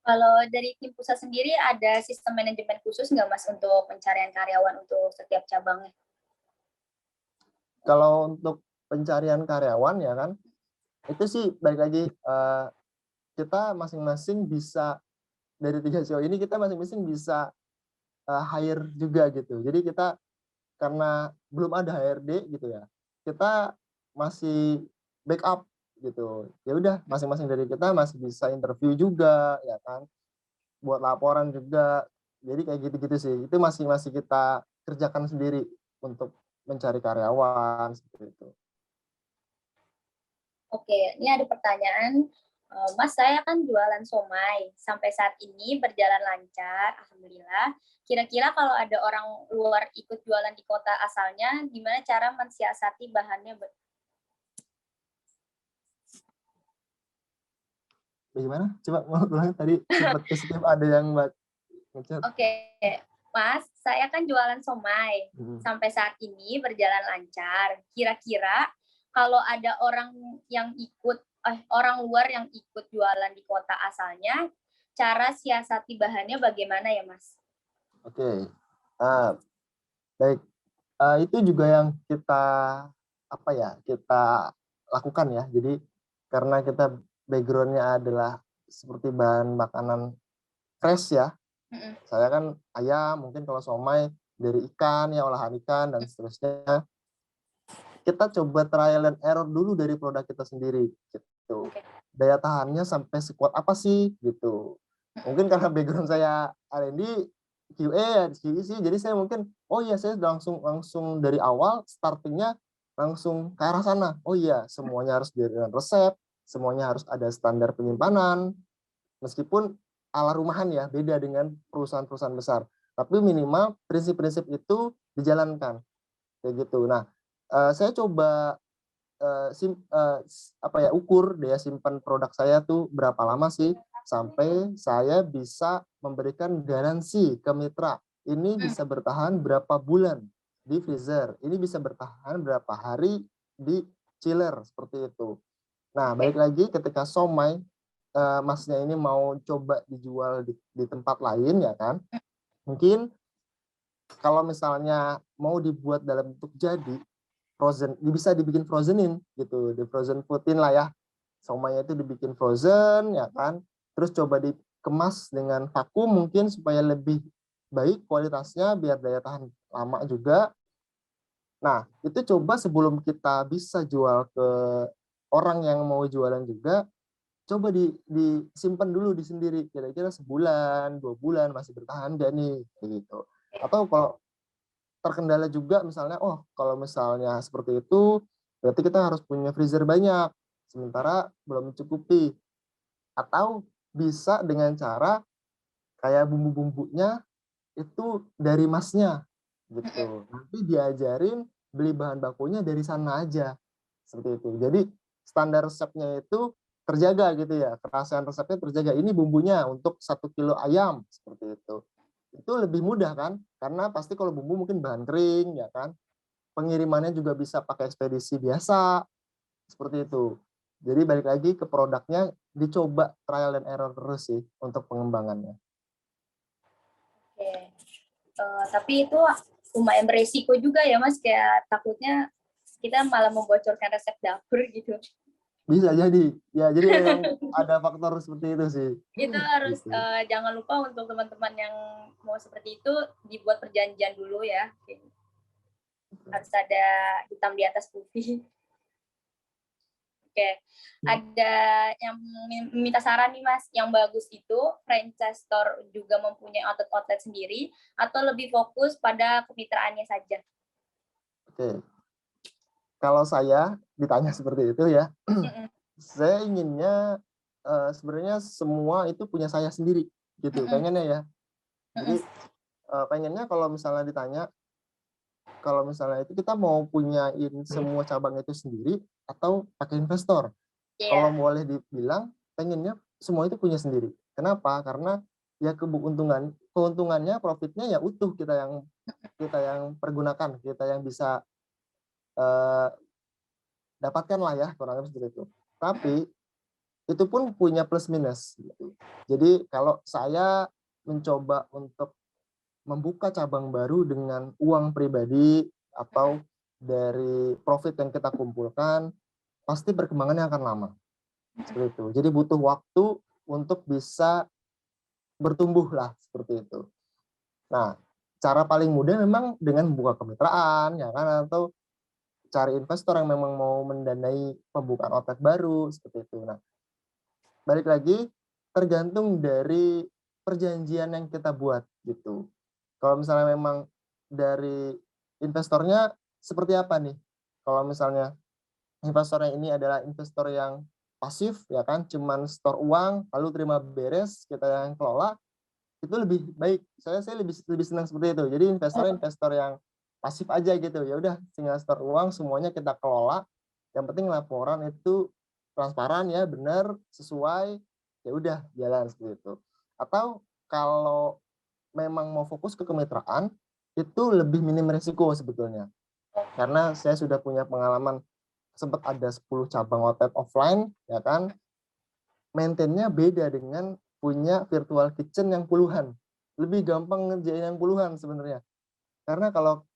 Kalau dari tim pusat sendiri ada sistem manajemen khusus nggak Mas untuk pencarian karyawan untuk setiap cabangnya? kalau untuk pencarian karyawan ya kan, itu sih balik lagi, kita masing-masing bisa dari 3 CEO ini kita masing-masing bisa, hire juga gitu. Jadi kita karena belum ada HRD gitu ya, kita masih backup gitu. Ya udah masing-masing dari kita masih bisa interview juga ya kan, buat laporan juga. Jadi kayak gitu-gitu sih. Itu masih masih kita kerjakan sendiri untuk mencari karyawan seperti itu. Oke, ini ada pertanyaan. Mas, saya kan jualan somai. Sampai saat ini berjalan lancar, alhamdulillah. Kira-kira kalau ada orang luar ikut jualan di kota asalnya, gimana cara mensiasati bahannya? Bagaimana? Coba mau ulang tadi sempat ke-skip ada yang nge-chat. Oke, Mas, saya kan jualan somai. Mhm. Sampai saat ini berjalan lancar. Kira-kira kalau ada orang yang orang luar yang ikut jualan di kota asalnya, cara siasati bahannya bagaimana ya, Mas? Oke, baik, itu juga yang kita, apa ya, kita lakukan ya. Jadi karena kita background-nya adalah seperti bahan makanan fresh ya, Mhm. saya kan ayam, mungkin kalau somai dari ikan ya, olahan ikan dan seterusnya. Kita coba trial and error dulu dari produk kita sendiri, gitu. Oke. Daya tahannya sampai sekuat apa sih, gitu. Mungkin karena background saya R&D, QA, QE sih, jadi saya mungkin, oh iya saya langsung langsung dari awal starting-nya langsung ke arah sana. Oh iya, semuanya harus dengan resep, semuanya harus ada standar penyimpanan, meskipun ala rumahan ya, beda dengan perusahaan-perusahaan besar. Tapi minimal prinsip-prinsip itu dijalankan, kayak gitu. Nah, saya coba ukur daya simpan produk saya tuh berapa lama sih sampai saya bisa memberikan garansi ke mitra. Ini bisa bertahan berapa bulan di freezer, ini bisa bertahan berapa hari di chiller seperti itu. Nah, balik lagi ketika somai, Masnya ini mau coba dijual di tempat lain ya kan, mungkin kalau misalnya mau dibuat dalam bentuk jadi, frozen, bisa dibikin frozenin gitu, di frozen foodin lah ya. Somainya itu dibikin frozen ya kan. Terus coba dikemas dengan vakum mungkin supaya lebih baik kualitasnya biar daya tahan lama juga. Nah, itu coba sebelum kita bisa jual ke orang yang mau jualan juga, coba disimpan dulu di sendiri kira-kira sebulan, 2 bulan masih bertahan nggak nih, kayak gitu. Atau kalau terkendala juga misalnya, oh kalau misalnya seperti itu, berarti kita harus punya freezer banyak, sementara belum mencukupi. Atau bisa dengan cara kayak bumbu-bumbunya itu dari Masnya, gitu. Nanti diajarin beli bahan bakunya dari sana aja, seperti itu. Jadi standar resepnya itu terjaga gitu ya, kerahasiaan resepnya terjaga. Ini bumbunya untuk 1 kilo ayam, seperti itu. Itu lebih mudah kan, karena pasti kalau bumbu mungkin bahan kering ya kan, pengirimannya juga bisa pakai ekspedisi biasa, seperti itu. Jadi balik lagi ke produknya, dicoba trial and error terus sih untuk pengembangannya. Oke. Tapi itu lumayan beresiko juga ya, Mas, kayak takutnya kita malah membocorkan resep dapur gitu. Bisa jadi, ya jadi memang ada faktor seperti itu sih. Itu harus Gitu. jangan lupa untuk teman-teman yang mau seperti itu dibuat perjanjian dulu ya. Harus ada hitam di atas putih. Oke, ada yang minta saran nih Mas, yang bagus itu franchise store juga mempunyai outlet-outlet sendiri atau lebih fokus pada kemitraannya saja? Oke, kalau saya ditanya seperti itu ya, Mm-mm. saya inginnya sebenarnya semua itu punya saya sendiri gitu, Mm-mm. pengennya ya. Mm-mm. Jadi pengennya kalau misalnya ditanya, kalau misalnya itu kita mau punyain semua cabang itu sendiri atau pakai investor. Kalau Iya. boleh dibilang, pengennya semua itu punya sendiri. Kenapa? Karena ya keuntungannya, profitnya ya utuh kita yang pergunakan, kita yang bisa eh, dapatkan lah ya, kurang lebih seperti itu. Tapi itu pun punya plus minus. Gitu. Jadi kalau saya mencoba untuk membuka cabang baru dengan uang pribadi atau dari profit yang kita kumpulkan, pasti perkembangannya akan lama. Seperti itu. Jadi butuh waktu untuk bisa bertumbuh lah, seperti itu. Nah, cara paling mudah memang dengan membuka kemitraan, ya kan, atau cari investor yang memang mau mendanai pembukaan outlet baru, seperti itu. Nah, balik lagi, tergantung dari perjanjian yang kita buat, gitu. Kalau misalnya memang dari investornya seperti apa nih? Kalau misalnya investornya ini adalah investor yang pasif, ya kan, cuman store uang, lalu terima beres, kita yang kelola, itu lebih baik. Saya lebih senang seperti itu. Jadi investor yang pasif aja gitu. Ya udah, tinggal store uang, semuanya kita kelola. Yang penting laporan itu transparan ya, benar, sesuai. Ya udah, jalan seperti itu. Atau kalau memang mau fokus ke kemitraan, itu lebih minim risiko sebetulnya. Karena saya sudah punya pengalaman, sempat ada 10 cabang outlet offline, ya kan, maintain-nya beda dengan punya virtual kitchen yang puluhan. Lebih gampang ngerjain yang puluhan sebenarnya. Karena kalau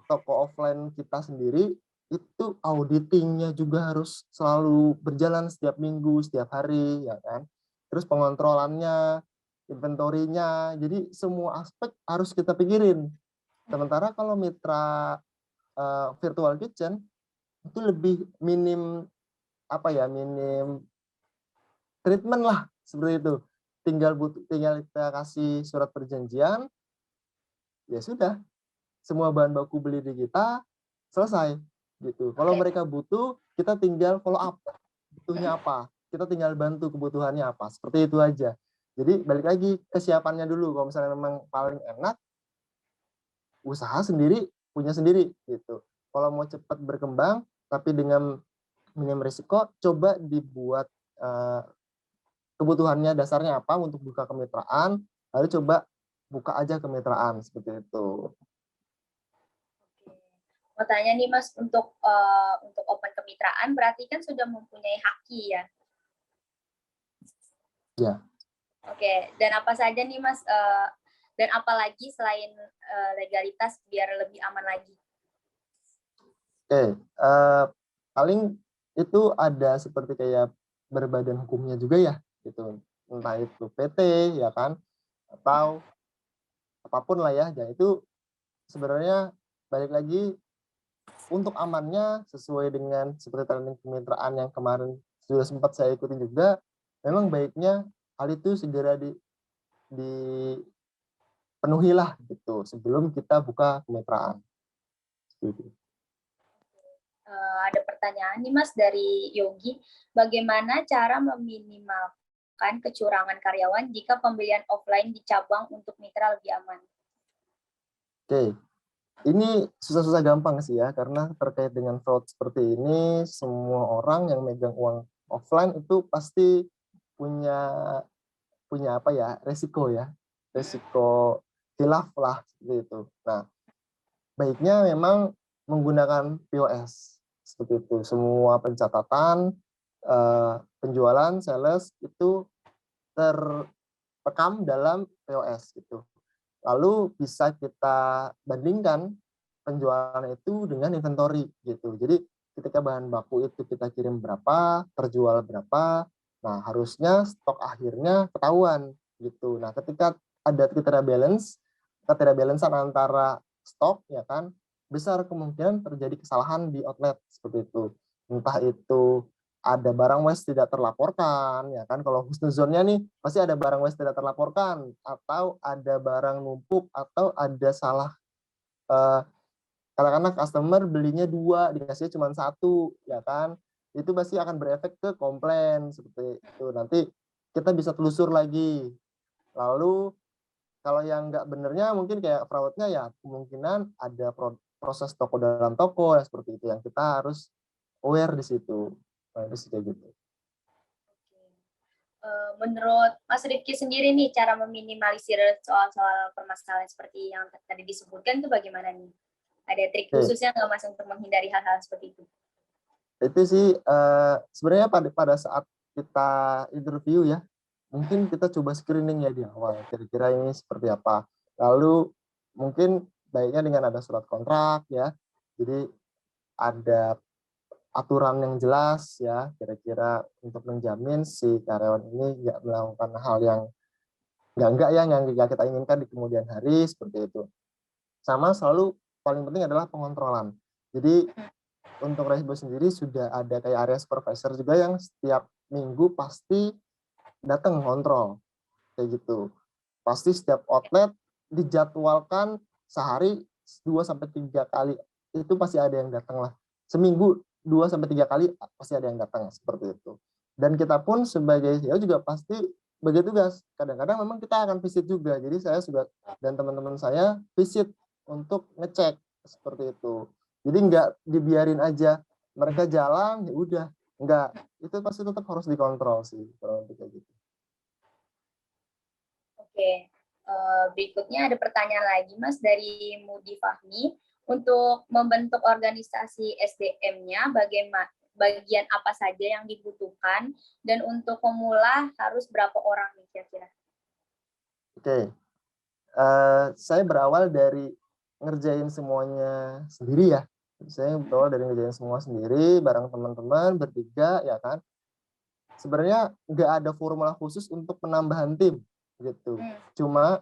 toko offline kita sendiri, itu auditing-nya juga harus selalu berjalan setiap minggu, setiap hari, ya kan. Terus pengontrolannya, inventory-nya, jadi semua aspek harus kita pikirin. Sementara kalau mitra virtual kitchen, itu lebih minim, apa ya, minim treatment lah, seperti itu. Tinggal kita kasih surat perjanjian, ya sudah, semua bahan baku beli di kita, selesai gitu. Kalau mereka butuh, kita tinggal follow up, butuhnya apa, kita tinggal bantu kebutuhannya apa, seperti itu aja. Jadi balik lagi kesiapannya dulu. Kalau misalnya memang paling enak, usaha sendiri, punya sendiri gitu. Kalau mau cepat berkembang, tapi dengan minim risiko, coba dibuat kebutuhannya dasarnya apa untuk buka kemitraan, lalu coba buka aja kemitraan, seperti itu. Mau tanya nih Mas, untuk open kemitraan berarti kan sudah mempunyai haki ya? Ya. Oke, dan apa saja nih Mas, dan apalagi selain legalitas biar lebih aman lagi? Oke, paling itu ada seperti kayak berbadan hukumnya juga ya, gitu. Entah itu PT, ya kan, atau apapun lah ya. Dan itu sebenarnya balik lagi, untuk amannya sesuai dengan seperti training kemitraan yang kemarin sudah sempat saya ikuti juga, memang baiknya hal itu segera dipenuhilah gitu sebelum kita buka kemitraan. Gitu. Ada pertanyaan nih Mas dari Yogi, bagaimana cara meminimalkan kecurangan karyawan jika pembelian offline di cabang untuk mitra lebih aman? Oke, ini susah-susah gampang sih ya, karena terkait dengan fraud seperti ini, semua orang yang megang uang offline itu pasti punya punya apa ya, resiko ya, resiko khilaf lah seperti itu. Nah, baiknya memang menggunakan POS seperti itu. Semua pencatatan, penjualan, sales itu terekam dalam POS gitu. Lalu bisa kita bandingkan penjualan itu dengan inventory gitu. Jadi ketika bahan baku itu kita kirim berapa, terjual berapa, nah harusnya stok akhirnya ketahuan gitu. Nah ketika ada ketidakbalancean antara stok, ya kan, besar kemungkinan terjadi kesalahan di outlet seperti itu. Entah itu ada barang waste tidak terlaporkan, ya kan, kalau husnuzonnya nih pasti ada barang waste tidak terlaporkan, atau ada barang numpuk, atau ada salah, katakanlah customer belinya 2 dikasihnya cuma 1, ya kan, itu pasti akan berefek ke komplain seperti itu. Nanti kita bisa telusur lagi. Lalu kalau yang nggak benernya mungkin kayak fraud-nya, ya kemungkinan ada proses toko dalam toko ya, seperti itu yang kita harus aware di situ. Nah, itu sih kayak gitu. Menurut Mas Rifki sendiri nih, cara meminimalisir soal-soal permasalahan seperti yang tadi disebutkan itu bagaimana nih? Ada trik khususnya nggak Mas untuk menghindari hal-hal seperti itu? Itu sih sebenarnya pada saat kita interview ya, mungkin kita coba screening ya di awal, kira-kira ini seperti apa. Lalu mungkin baiknya dengan ada surat kontrak ya. Jadi ada aturan yang jelas ya, kira-kira untuk menjamin si karyawan ini nggak melakukan hal yang nggak ya, yang nggak kita inginkan di kemudian hari, seperti itu. Sama selalu paling penting adalah pengontrolan. Jadi untuk Raisbo sendiri sudah ada kayak area supervisor juga yang setiap minggu pasti datang kontrol kayak gitu. Pasti setiap outlet dijadwalkan sehari 2 sampai 3 kali itu pasti ada yang datang lah. Seminggu 2 sampai 3 kali pasti ada yang datang seperti itu. Dan kita pun sebagai CEO juga pasti bagi tugas. Kadang-kadang memang kita akan visit juga. Jadi saya juga dan teman-teman saya visit untuk ngecek seperti itu. Jadi nggak dibiarin aja mereka jalan ya udah, nggak, itu pasti tetap harus dikontrol sih kalau kayak gitu. Oke, berikutnya ada pertanyaan lagi Mas dari Mudi Fahmi. Untuk membentuk organisasi SDM-nya, bagian apa saja yang dibutuhkan, dan untuk pemula harus berapa orang nih kira-kira? Oke, saya berawal dari ngerjain semuanya sendiri ya. Saya berawal dari ngerjain semua sendiri, bareng teman-teman bertiga ya kan. Sebenarnya nggak ada formula khusus untuk penambahan tim gitu. Cuma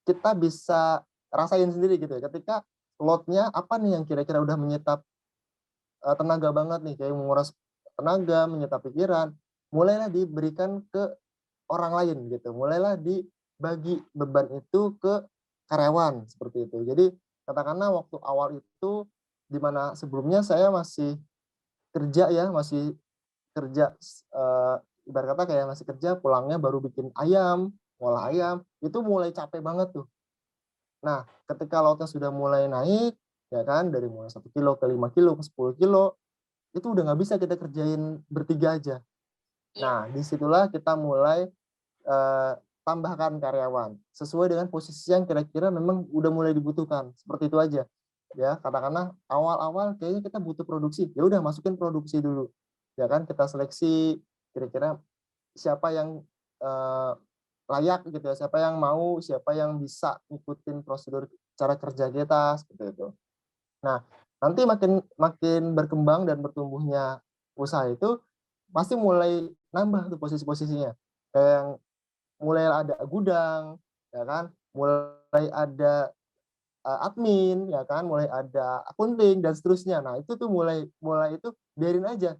kita bisa rasain sendiri gitu ya. Ketika load-nya apa nih yang kira-kira udah menyita tenaga banget nih, kayak menguras tenaga, menyita pikiran, mulailah diberikan ke orang lain gitu. Mulailah dibagi beban itu ke karyawan seperti itu. Jadi katakanlah waktu awal itu di mana sebelumnya saya masih kerja ya, masih kerja ibarat kata kayak masih kerja pulangnya baru bikin ayam, ngolah ayam, itu mulai capek banget tuh. Nah, ketika lautnya sudah mulai naik, ya kan, dari mulai 1 kilo ke 5 kilo ke 10 kilo, itu udah nggak bisa kita kerjain bertiga aja. Nah, disitulah kita mulai tambahkan karyawan sesuai dengan posisi yang kira-kira memang udah mulai dibutuhkan. Seperti itu aja. Ya, katakanlah awal-awal kayaknya kita butuh produksi, ya udah masukin produksi dulu. Ya kan, kita seleksi kira-kira siapa yang layak gitu ya, siapa yang mau, siapa yang bisa ngikutin prosedur cara kerja kita seperti itu. Nah, nanti makin makin berkembang dan bertumbuhnya usaha itu pasti mulai nambah tuh posisi-posisinya. Kayak yang mulai ada gudang, ya kan, mulai ada admin, ya kan, mulai ada accounting dan seterusnya. Nah, itu tuh mulai mulai itu biarin aja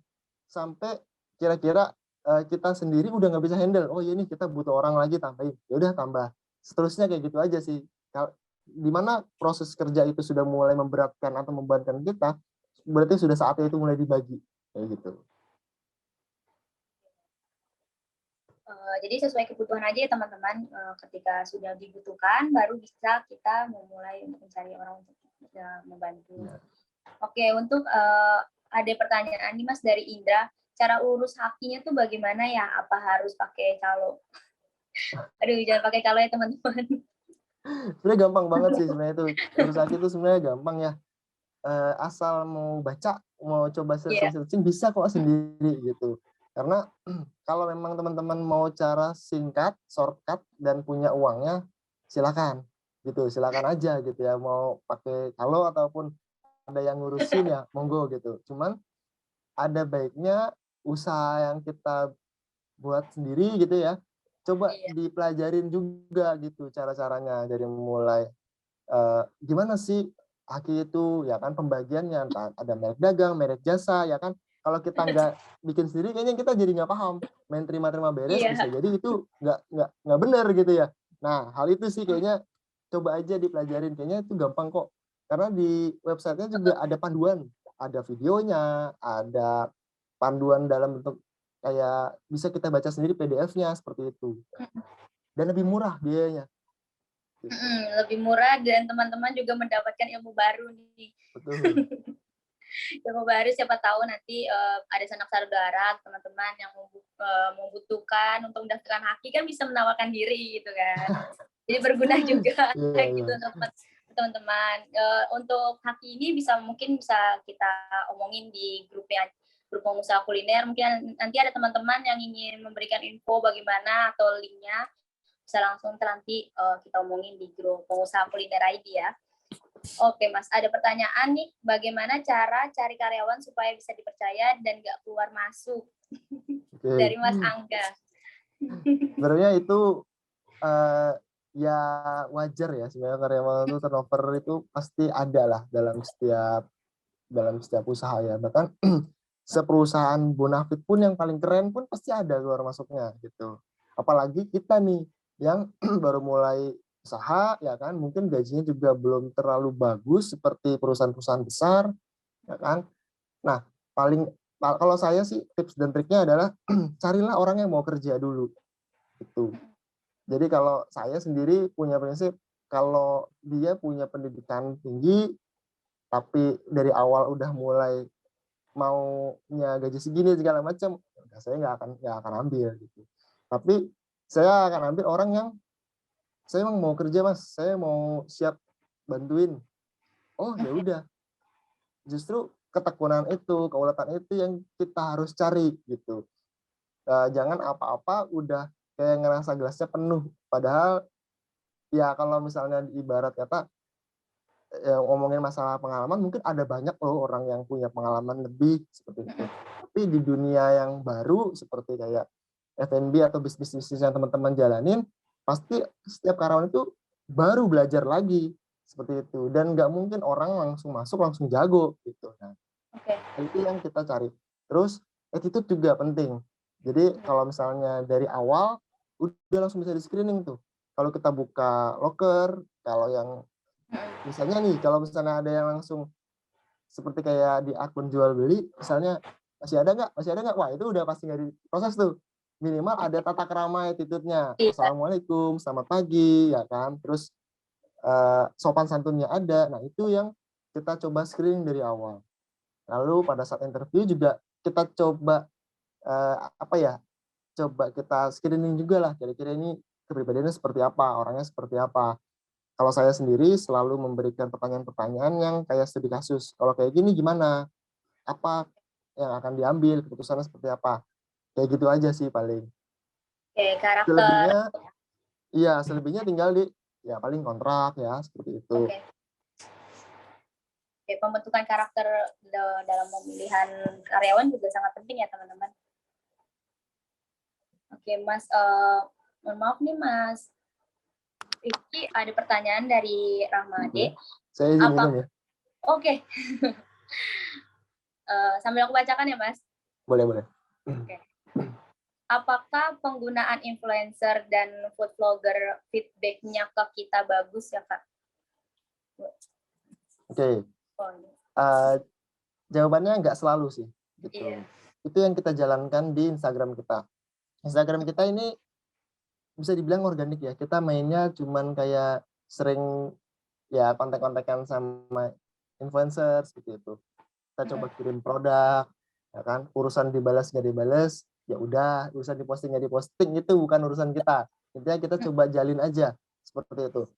sampai kira-kira kita sendiri udah nggak bisa handle. Oh iya nih kita butuh orang lagi tambahin. Ya udah tambah. Seterusnya kayak gitu aja sih. Di mana proses kerja itu sudah mulai memberatkan atau membebankan kita, berarti sudah saatnya itu mulai dibagi kayak gitu. Jadi sesuai kebutuhan aja ya teman-teman. Ketika sudah dibutuhkan, baru bisa kita memulai untuk mencari orang untuk membantu. Ya. Oke, untuk ada pertanyaan nih Mas dari Indra. Cara urus hakinya tuh bagaimana ya? Apa harus pakai calo? Aduh, jangan pakai calo ya teman-teman. Sebenarnya gampang banget sih sebenarnya itu. Urus haki itu sebenarnya gampang ya. Asal mau baca, mau coba searching bisa kok sendiri gitu. Karena kalau memang teman-teman mau cara singkat, shortcut dan punya uangnya, silakan gitu, silakan aja gitu ya. Mau pakai calo ataupun ada yang ngurusin ya monggo gitu. Cuman ada baiknya usaha yang kita buat sendiri gitu ya, coba dipelajarin juga gitu cara-caranya dari mulai gimana sih haki itu ya kan pembagiannya, entah ada merek dagang, merek jasa ya kan. Kalau kita nggak bikin sendiri kayaknya kita jadi nggak paham, main terima-terima beres bisa jadi itu nggak benar gitu ya. Nah hal itu sih kayaknya coba aja dipelajarin, kayaknya itu gampang kok. Karena di websitenya juga ada panduan, ada videonya, ada panduan dalam bentuk kayak bisa kita baca sendiri PDF-nya seperti itu. Dan lebih murah biayanya. Gitu. Lebih murah dan teman-teman juga mendapatkan ilmu baru nih. Betul. Ilmu baru siapa tahu nanti ada sanak saudara teman-teman yang membutuhkan untuk mendaftarkan haki kan bisa menawarkan diri gitu kan. Jadi berguna juga gitu untuk teman-teman. Untuk haki ini mungkin bisa kita omongin di grup pengusaha kuliner. Mungkin nanti ada teman-teman yang ingin memberikan info bagaimana atau linknya bisa langsung nanti kita omongin di grup pengusaha kuliner ID ya. Oke Mas, ada pertanyaan nih, bagaimana cara cari karyawan supaya bisa dipercaya dan nggak keluar masuk? Oke. Dari Mas Angga. Sebenarnya itu eh, ya wajar ya, sebenarnya karyawan itu turnover itu pasti ada lah dalam setiap usaha ya. Bahkan seperusahaan bonafit pun yang paling keren pun pasti ada keluar masuknya gitu. Apalagi kita nih yang baru mulai usaha ya kan, mungkin gajinya juga belum terlalu bagus seperti perusahaan-perusahaan besar ya kan. Nah, kalau saya sih tips dan triknya adalah carilah orang yang mau kerja dulu itu. Jadi kalau saya sendiri punya prinsip, kalau dia punya pendidikan tinggi tapi dari awal udah mulai maunya gaji segini segala macam, saya nggak akan ambil gitu. Tapi saya akan ambil orang yang saya emang mau kerja mas, saya mau siap bantuin. Oh ya udah, justru ketekunan itu, keuletan itu yang kita harus cari gitu. Jangan apa-apa udah kayak ngerasa gelasnya penuh. Padahal ya kalau misalnya ibarat kata ngomongin masalah pengalaman, mungkin ada banyak loh orang yang punya pengalaman lebih seperti itu. Tapi di dunia yang baru seperti kayak F&B atau bisnis-bisnis yang teman-teman jalanin, pasti setiap karyawan itu baru belajar lagi seperti itu. Dan nggak mungkin orang langsung masuk langsung jago gitu. Nah, itu yang kita cari. Terus attitude juga penting. Jadi kalau misalnya dari awal udah langsung bisa di screening tuh. Kalau kita buka loker, kalau yang misalnya nih, kalau misalnya ada yang langsung seperti kayak di akun jual beli, misalnya masih ada nggak, wah itu udah pasti nggak diproses tuh. Minimal ada tata krama attitude-nya. Iya. Assalamualaikum, selamat pagi, ya kan. Terus sopan santunnya ada. Nah itu yang kita coba screening dari awal. Lalu pada saat interview juga kita coba apa ya? Coba kita screening juga lah. Kira-kira ini kepribadiannya seperti apa, orangnya seperti apa. Kalau saya sendiri selalu memberikan pertanyaan-pertanyaan yang kayak studi kasus. Kalau kayak gini gimana? Apa yang akan diambil? Keputusannya seperti apa? Kayak gitu aja sih paling. Oke, karakter. Selebihnya, iya selebihnya tinggal di ya paling kontrak ya seperti itu. Oke. Oke, pembentukan karakter dalam pemilihan karyawan juga sangat penting ya teman-teman. Oke, Mas, mohon maaf nih Mas Rifki, ada pertanyaan dari Rahmade. Saya izin Apa? minum ya. Oke. Sambil aku bacakan ya, Mas. Boleh, boleh. Oke. Apakah penggunaan influencer dan food vlogger feedback-nya ke kita bagus ya, Kak? Oke. Oh, iya. Jawabannya nggak selalu sih. Gitu. Iya. Itu yang kita jalankan di Instagram kita. Instagram kita ini bisa dibilang organik ya. Kita mainnya cuman kayak sering ya kontak-kontakan sama influencer seperti itu. Kita coba kirim produk, ya kan? Urusan dibalas nggak dibalas, ya udah. Urusan diposting nggak diposting itu bukan urusan kita. Intinya kita coba jalin aja seperti itu.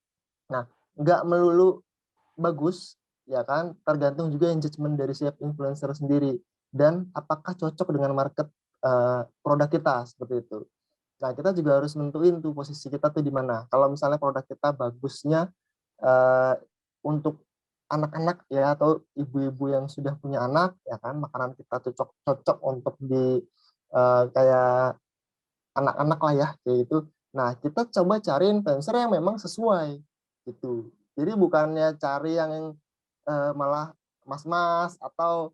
Nah, nggak melulu bagus, ya kan? Tergantung juga engagement dari setiap influencer sendiri dan apakah cocok dengan market produk kita seperti itu. Nah, kita juga harus nentuin tuh posisi kita tuh di mana. Kalau misalnya produk kita bagusnya untuk anak-anak ya atau ibu-ibu yang sudah punya anak ya kan, makanan kita cocok untuk di kayak anak-anak lah ya kayak gitu. Nah, kita coba cari influencer yang memang sesuai gitu. Jadi bukannya cari yang malah mas-mas atau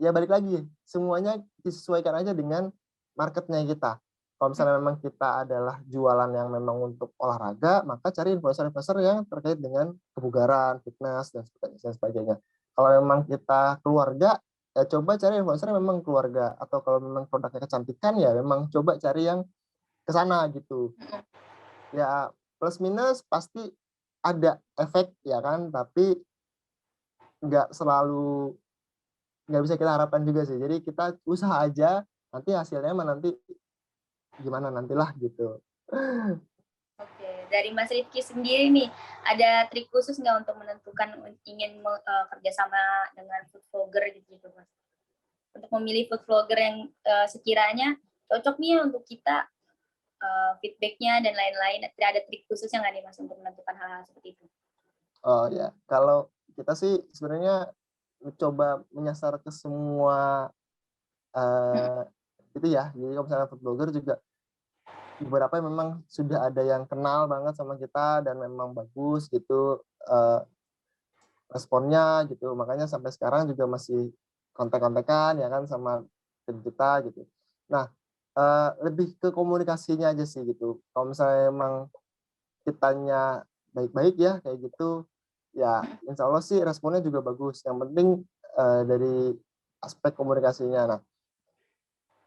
ya balik lagi semuanya disesuaikan aja dengan marketnya kita. Kalau misalnya memang kita adalah jualan yang memang untuk olahraga, maka cari influencer-influencer yang terkait dengan kebugaran, fitness, dan sebagainya. Kalau memang kita keluarga, ya coba cari influencer yang memang keluarga. Atau kalau memang produknya kecantikan, ya memang coba cari yang ke sana gitu. Ya plus minus pasti ada efek ya kan, tapi nggak selalu, nggak bisa kita harapkan juga sih. Jadi kita usaha aja, nanti hasilnya nanti gimana nantilah gitu. Oke, dari Mas Rifki sendiri nih, ada trik khusus nggak untuk menentukan ingin kerjasama dengan food vlogger gitu, Mas? Untuk memilih food vlogger yang sekiranya cocok nih untuk kita, feedback-nya dan lain-lain. Tidak ada trik khusus yang nggak nih Mas untuk menentukan hal-hal seperti itu? Oh ya, kalau kita sih sebenarnya coba menyasar ke semua, Mm, eee, itu ya. Jadi kalau misalnya food blogger juga beberapa yang memang sudah ada yang kenal banget sama kita dan memang bagus gitu, responnya gitu. Makanya sampai sekarang juga masih kontak-kontakan ya kan sama tim kita gitu. Nah, lebih ke komunikasinya aja sih gitu. Kalau misalnya emang kitanya baik-baik ya kayak gitu, ya mm. insya Allah sih responnya juga bagus. Yang penting, dari aspek komunikasinya. Nah,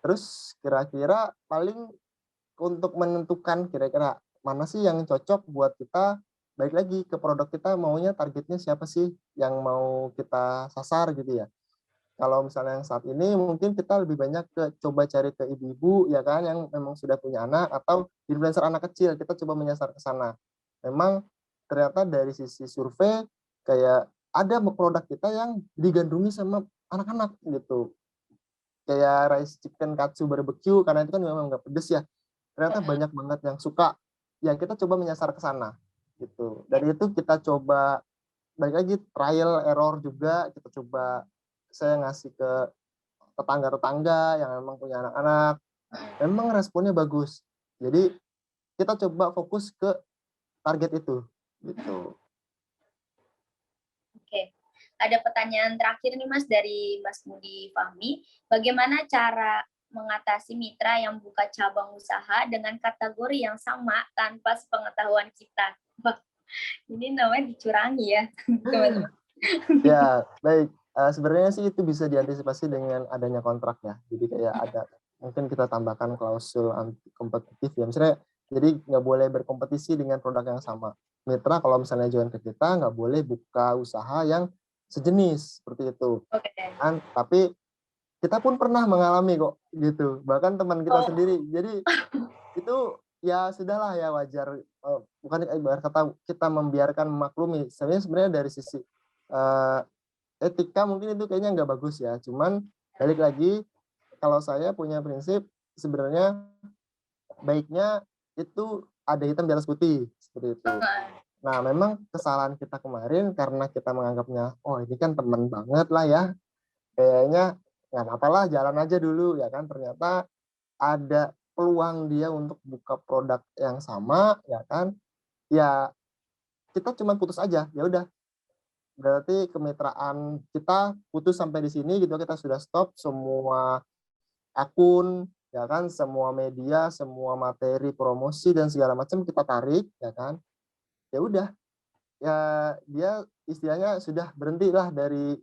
terus kira-kira paling untuk menentukan kira-kira mana sih yang cocok buat kita, balik lagi ke produk kita maunya targetnya siapa sih yang mau kita sasar gitu ya. Kalau misalnya yang saat ini mungkin kita lebih banyak ke coba cari ke ibu-ibu ya kan yang memang sudah punya anak atau influencer anak kecil, kita coba menyasar ke sana. Memang ternyata dari sisi survei kayak ada produk kita yang digandrungi sama anak-anak gitu. Kayak rice chicken katsu barbecue karena itu kan memang nggak pedes ya. Ternyata Mm-mm. banyak banget yang suka. Ya kita coba menyasar ke sana gitu. Ya. Dari itu kita coba balik lagi trial error juga, kita coba saya ngasih ke tetangga-tetangga yang memang punya anak-anak, Mm-mm. memang responnya bagus. Jadi kita coba fokus ke target itu, gitu. Oke. Ada pertanyaan terakhir nih Mas dari Mas Budi Fahmi. Bagaimana cara mengatasi mitra yang buka cabang usaha dengan kategori yang sama tanpa sepengetahuan kita? Wah, ini namanya dicurangi ya, teman-teman. Ya, baik, sebenarnya sih itu bisa diantisipasi dengan adanya kontrak ya. Jadi kayak ada mungkin kita tambahkan klausul anti kompetitif ya, misalnya jadi nggak boleh berkompetisi dengan produk yang sama. Mitra kalau misalnya join ke kita nggak boleh buka usaha yang sejenis, seperti itu. Oke. Kan tapi kita pun pernah mengalami kok, gitu. Bahkan teman kita Oh, sendiri. Jadi itu ya sudahlah ya wajar, bukan ibarat kata kita membiarkan memaklumi. Sebenarnya dari sisi, eee, etika mungkin itu kayaknya nggak bagus ya. Cuman balik lagi, kalau saya punya prinsip sebenarnya baiknya itu ada hitam di atas putih, seperti itu. Nah, memang kesalahan kita kemarin karena kita menganggapnya, "Oh, ini kan teman banget lah ya, kayaknya nggak apa-apalah jalan aja dulu," ya kan. Ternyata ada peluang dia untuk buka produk yang sama, ya kan, ya kita cuma putus aja, ya udah berarti kemitraan kita putus sampai di sini gitu, kita sudah stop semua akun, ya kan, semua media, semua materi promosi dan segala macam kita tarik, ya kan. Ya udah, ya dia istilahnya sudah berhentilah dari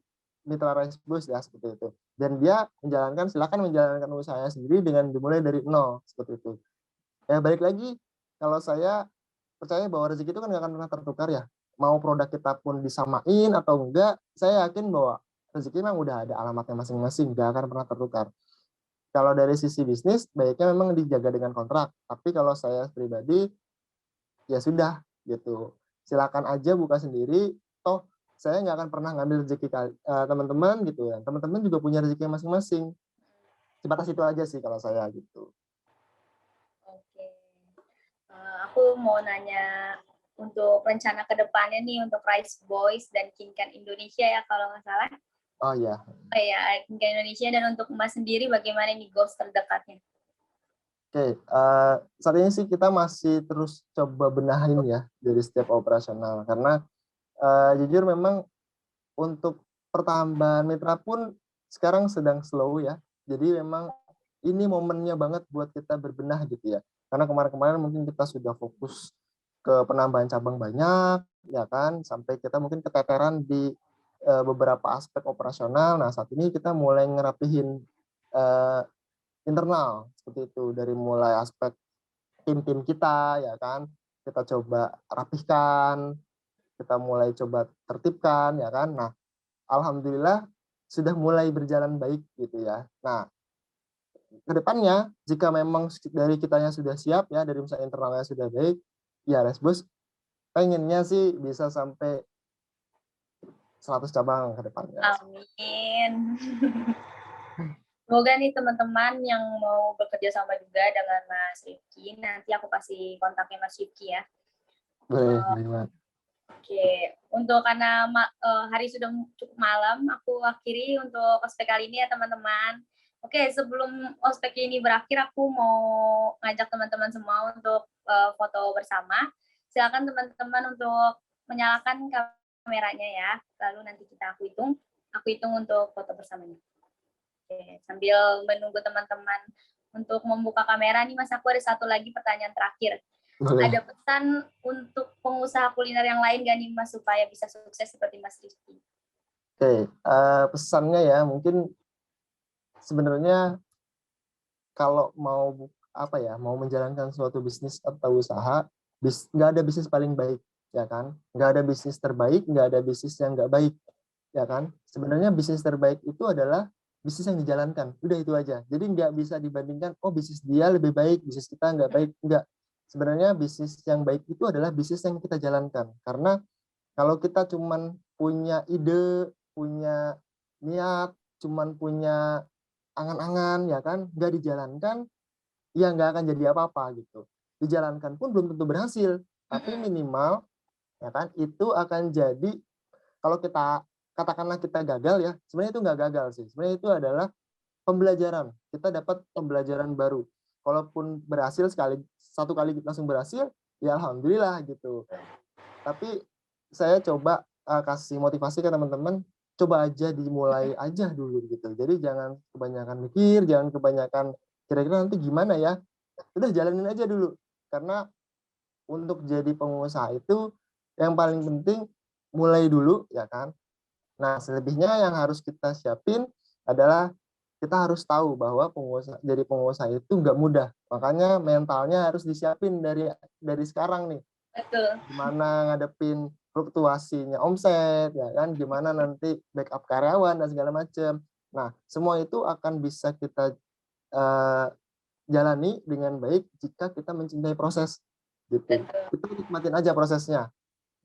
mitra Rice Bus ya, seperti itu. Dan dia silakan menjalankan usahanya sendiri dengan dimulai dari nol, seperti itu. Ya balik lagi, kalau saya percaya bahwa rezeki itu kan nggak akan pernah tertukar ya. Mau produk kita pun disamain atau enggak, saya yakin bahwa rezeki memang udah ada alamatnya masing-masing, nggak akan pernah tertukar. Kalau dari sisi bisnis, baiknya memang dijaga dengan kontrak. Tapi kalau saya pribadi, ya sudah gitu. Silakan aja buka sendiri, toh saya nggak akan pernah ngambil rezeki teman-teman gitu ya. Teman-teman juga punya rezeki masing-masing. Sebatas itu aja sih kalau saya gitu. oke. Aku mau nanya untuk rencana ke depannya nih untuk Rice Boys dan King Can Indonesia ya kalau nggak salah. Oh ya, Oh ya, King Can Indonesia dan untuk Mas sendiri bagaimana nih goals terdekatnya? oke, saat ini sih kita masih terus coba benahin ya dari setiap operasional karena, jujur memang untuk pertambahan mitra pun sekarang sedang slow ya. Jadi memang ini momennya banget buat kita berbenah gitu ya. Karena kemarin-kemarin mungkin kita sudah fokus ke penambahan cabang banyak, ya kan, sampai kita mungkin keteteran di, beberapa aspek operasional. Nah, saat ini kita mulai ngerapihin, eee, internal, seperti itu. Dari mulai aspek tim-tim kita, ya kan, kita coba rapihkan, kita mulai coba tertibkan, ya kan. Nah, alhamdulillah sudah mulai berjalan baik gitu ya. Nah, ke depannya jika memang dari kitanya sudah siap ya, dari misalnya internalnya sudah baik, ya Resbus pengennya sih bisa sampai 100 cabang ke depannya. Amin. Semoga nih teman-teman yang mau bekerja sama juga dengan Mas Rifki, nanti aku kasih kontaknya Mas Rifki ya. Boleh, Uh, boleh banget. Oke, untuk karena hari sudah cukup malam, aku akhiri untuk ospek kali ini ya teman-teman. Oke, sebelum ospek ini berakhir, aku mau ngajak teman-teman semua untuk foto bersama. Silakan teman-teman untuk menyalakan kameranya ya. Lalu nanti aku hitung untuk foto bersamanya. Oke, sambil menunggu teman-teman untuk membuka kamera nih, Mas, aku ada satu lagi pertanyaan terakhir. Boleh. Ada pesan untuk pengusaha kuliner yang lain gak nih, Mas, supaya bisa sukses seperti Mas Rizky? Oke, pesannya ya mungkin sebenarnya kalau mau mau menjalankan suatu bisnis atau usaha, nggak ada bisnis paling baik, ya kan? Nggak ada bisnis terbaik, nggak ada bisnis yang nggak baik, ya kan? Sebenarnya bisnis terbaik itu adalah bisnis yang dijalankan, udah itu aja. Jadi nggak bisa dibandingkan, oh bisnis dia lebih baik, bisnis kita nggak baik, nggak. Sebenarnya bisnis yang baik itu adalah bisnis yang kita jalankan. Karena kalau kita cuman punya ide, punya niat, cuman punya angan-angan, ya kan, nggak dijalankan, ya nggak akan jadi apa-apa gitu. Dijalankan pun belum tentu berhasil, tapi minimal, ya kan, itu akan jadi, kalau kita katakanlah kita gagal ya, sebenarnya itu nggak gagal sih. Sebenarnya itu adalah pembelajaran. Kita dapat pembelajaran baru. Kalaupun berhasil satu kali langsung berhasil, ya alhamdulillah gitu. Tapi saya coba kasih motivasi ke teman-teman, coba aja dimulai aja dulu gitu. Jadi jangan kebanyakan mikir, jangan kebanyakan kira-kira nanti gimana ya. Udah jalanin aja dulu. Karena untuk jadi pengusaha itu yang paling penting mulai dulu, ya kan. Nah, selebihnya yang harus kita siapin adalah kita harus tahu bahwa jadi pengusaha itu nggak mudah. Makanya mentalnya harus disiapin dari sekarang nih. Betul. Gimana ngadepin fluktuasinya omset, ya kan, gimana nanti backup karyawan dan segala macam. Nah, semua itu akan bisa kita jalani dengan baik jika kita mencintai proses, gitu. Kita nikmatin aja prosesnya,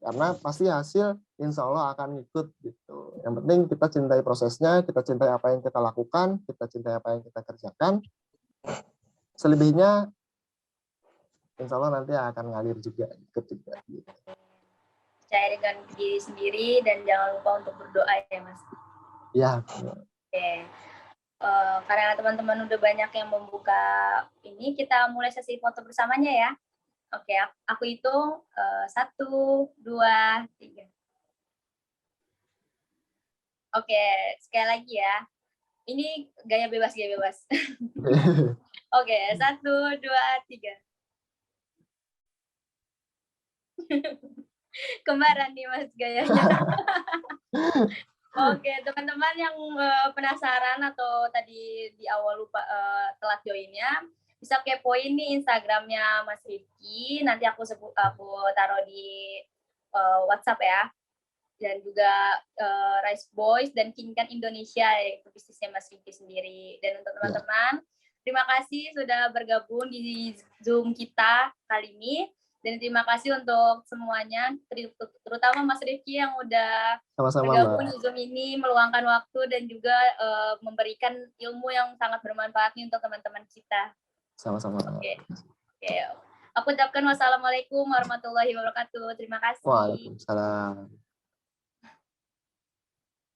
karena pasti hasil insya Allah akan ngikut, gitu. Yang penting kita cintai prosesnya, kita cintai apa yang kita lakukan, kita cintai apa yang kita kerjakan. Selebihnya insya Allah nanti akan ngalir juga, ikut juga, gitu. Percaya dengan diri sendiri dan jangan lupa untuk berdoa ya, Mas. Ya. Oke. Karena teman-teman udah banyak yang membuka ini, kita mulai sesi foto bersamanya ya. Oke, aku hitung 1, 2, 3. Oke, sekali lagi ya. Ini gaya bebas. Oke, 1, 2, 3. Kembaran nih Mas gayanya. Oke, teman-teman yang penasaran atau tadi di awal lupa telat joinnya, bisa kepoin nih Instagramnya Mas Rizky. Nanti aku taruh di WhatsApp ya. Dan juga Rice Boys dan King Kan Indonesia, yaitu bisnisnya Mas Rizky sendiri. Dan untuk teman-teman, terima kasih sudah bergabung di Zoom kita kali ini. Dan terima kasih untuk semuanya, terutama Mas Rizky yang udah bergabung di Zoom ini, meluangkan waktu dan juga memberikan ilmu yang sangat bermanfaat nih untuk teman-teman kita. Sama-sama. Oke. Aku ucapkan wassalamualaikum warahmatullahi wabarakatuh. Terima kasih. Waalaikumsalam.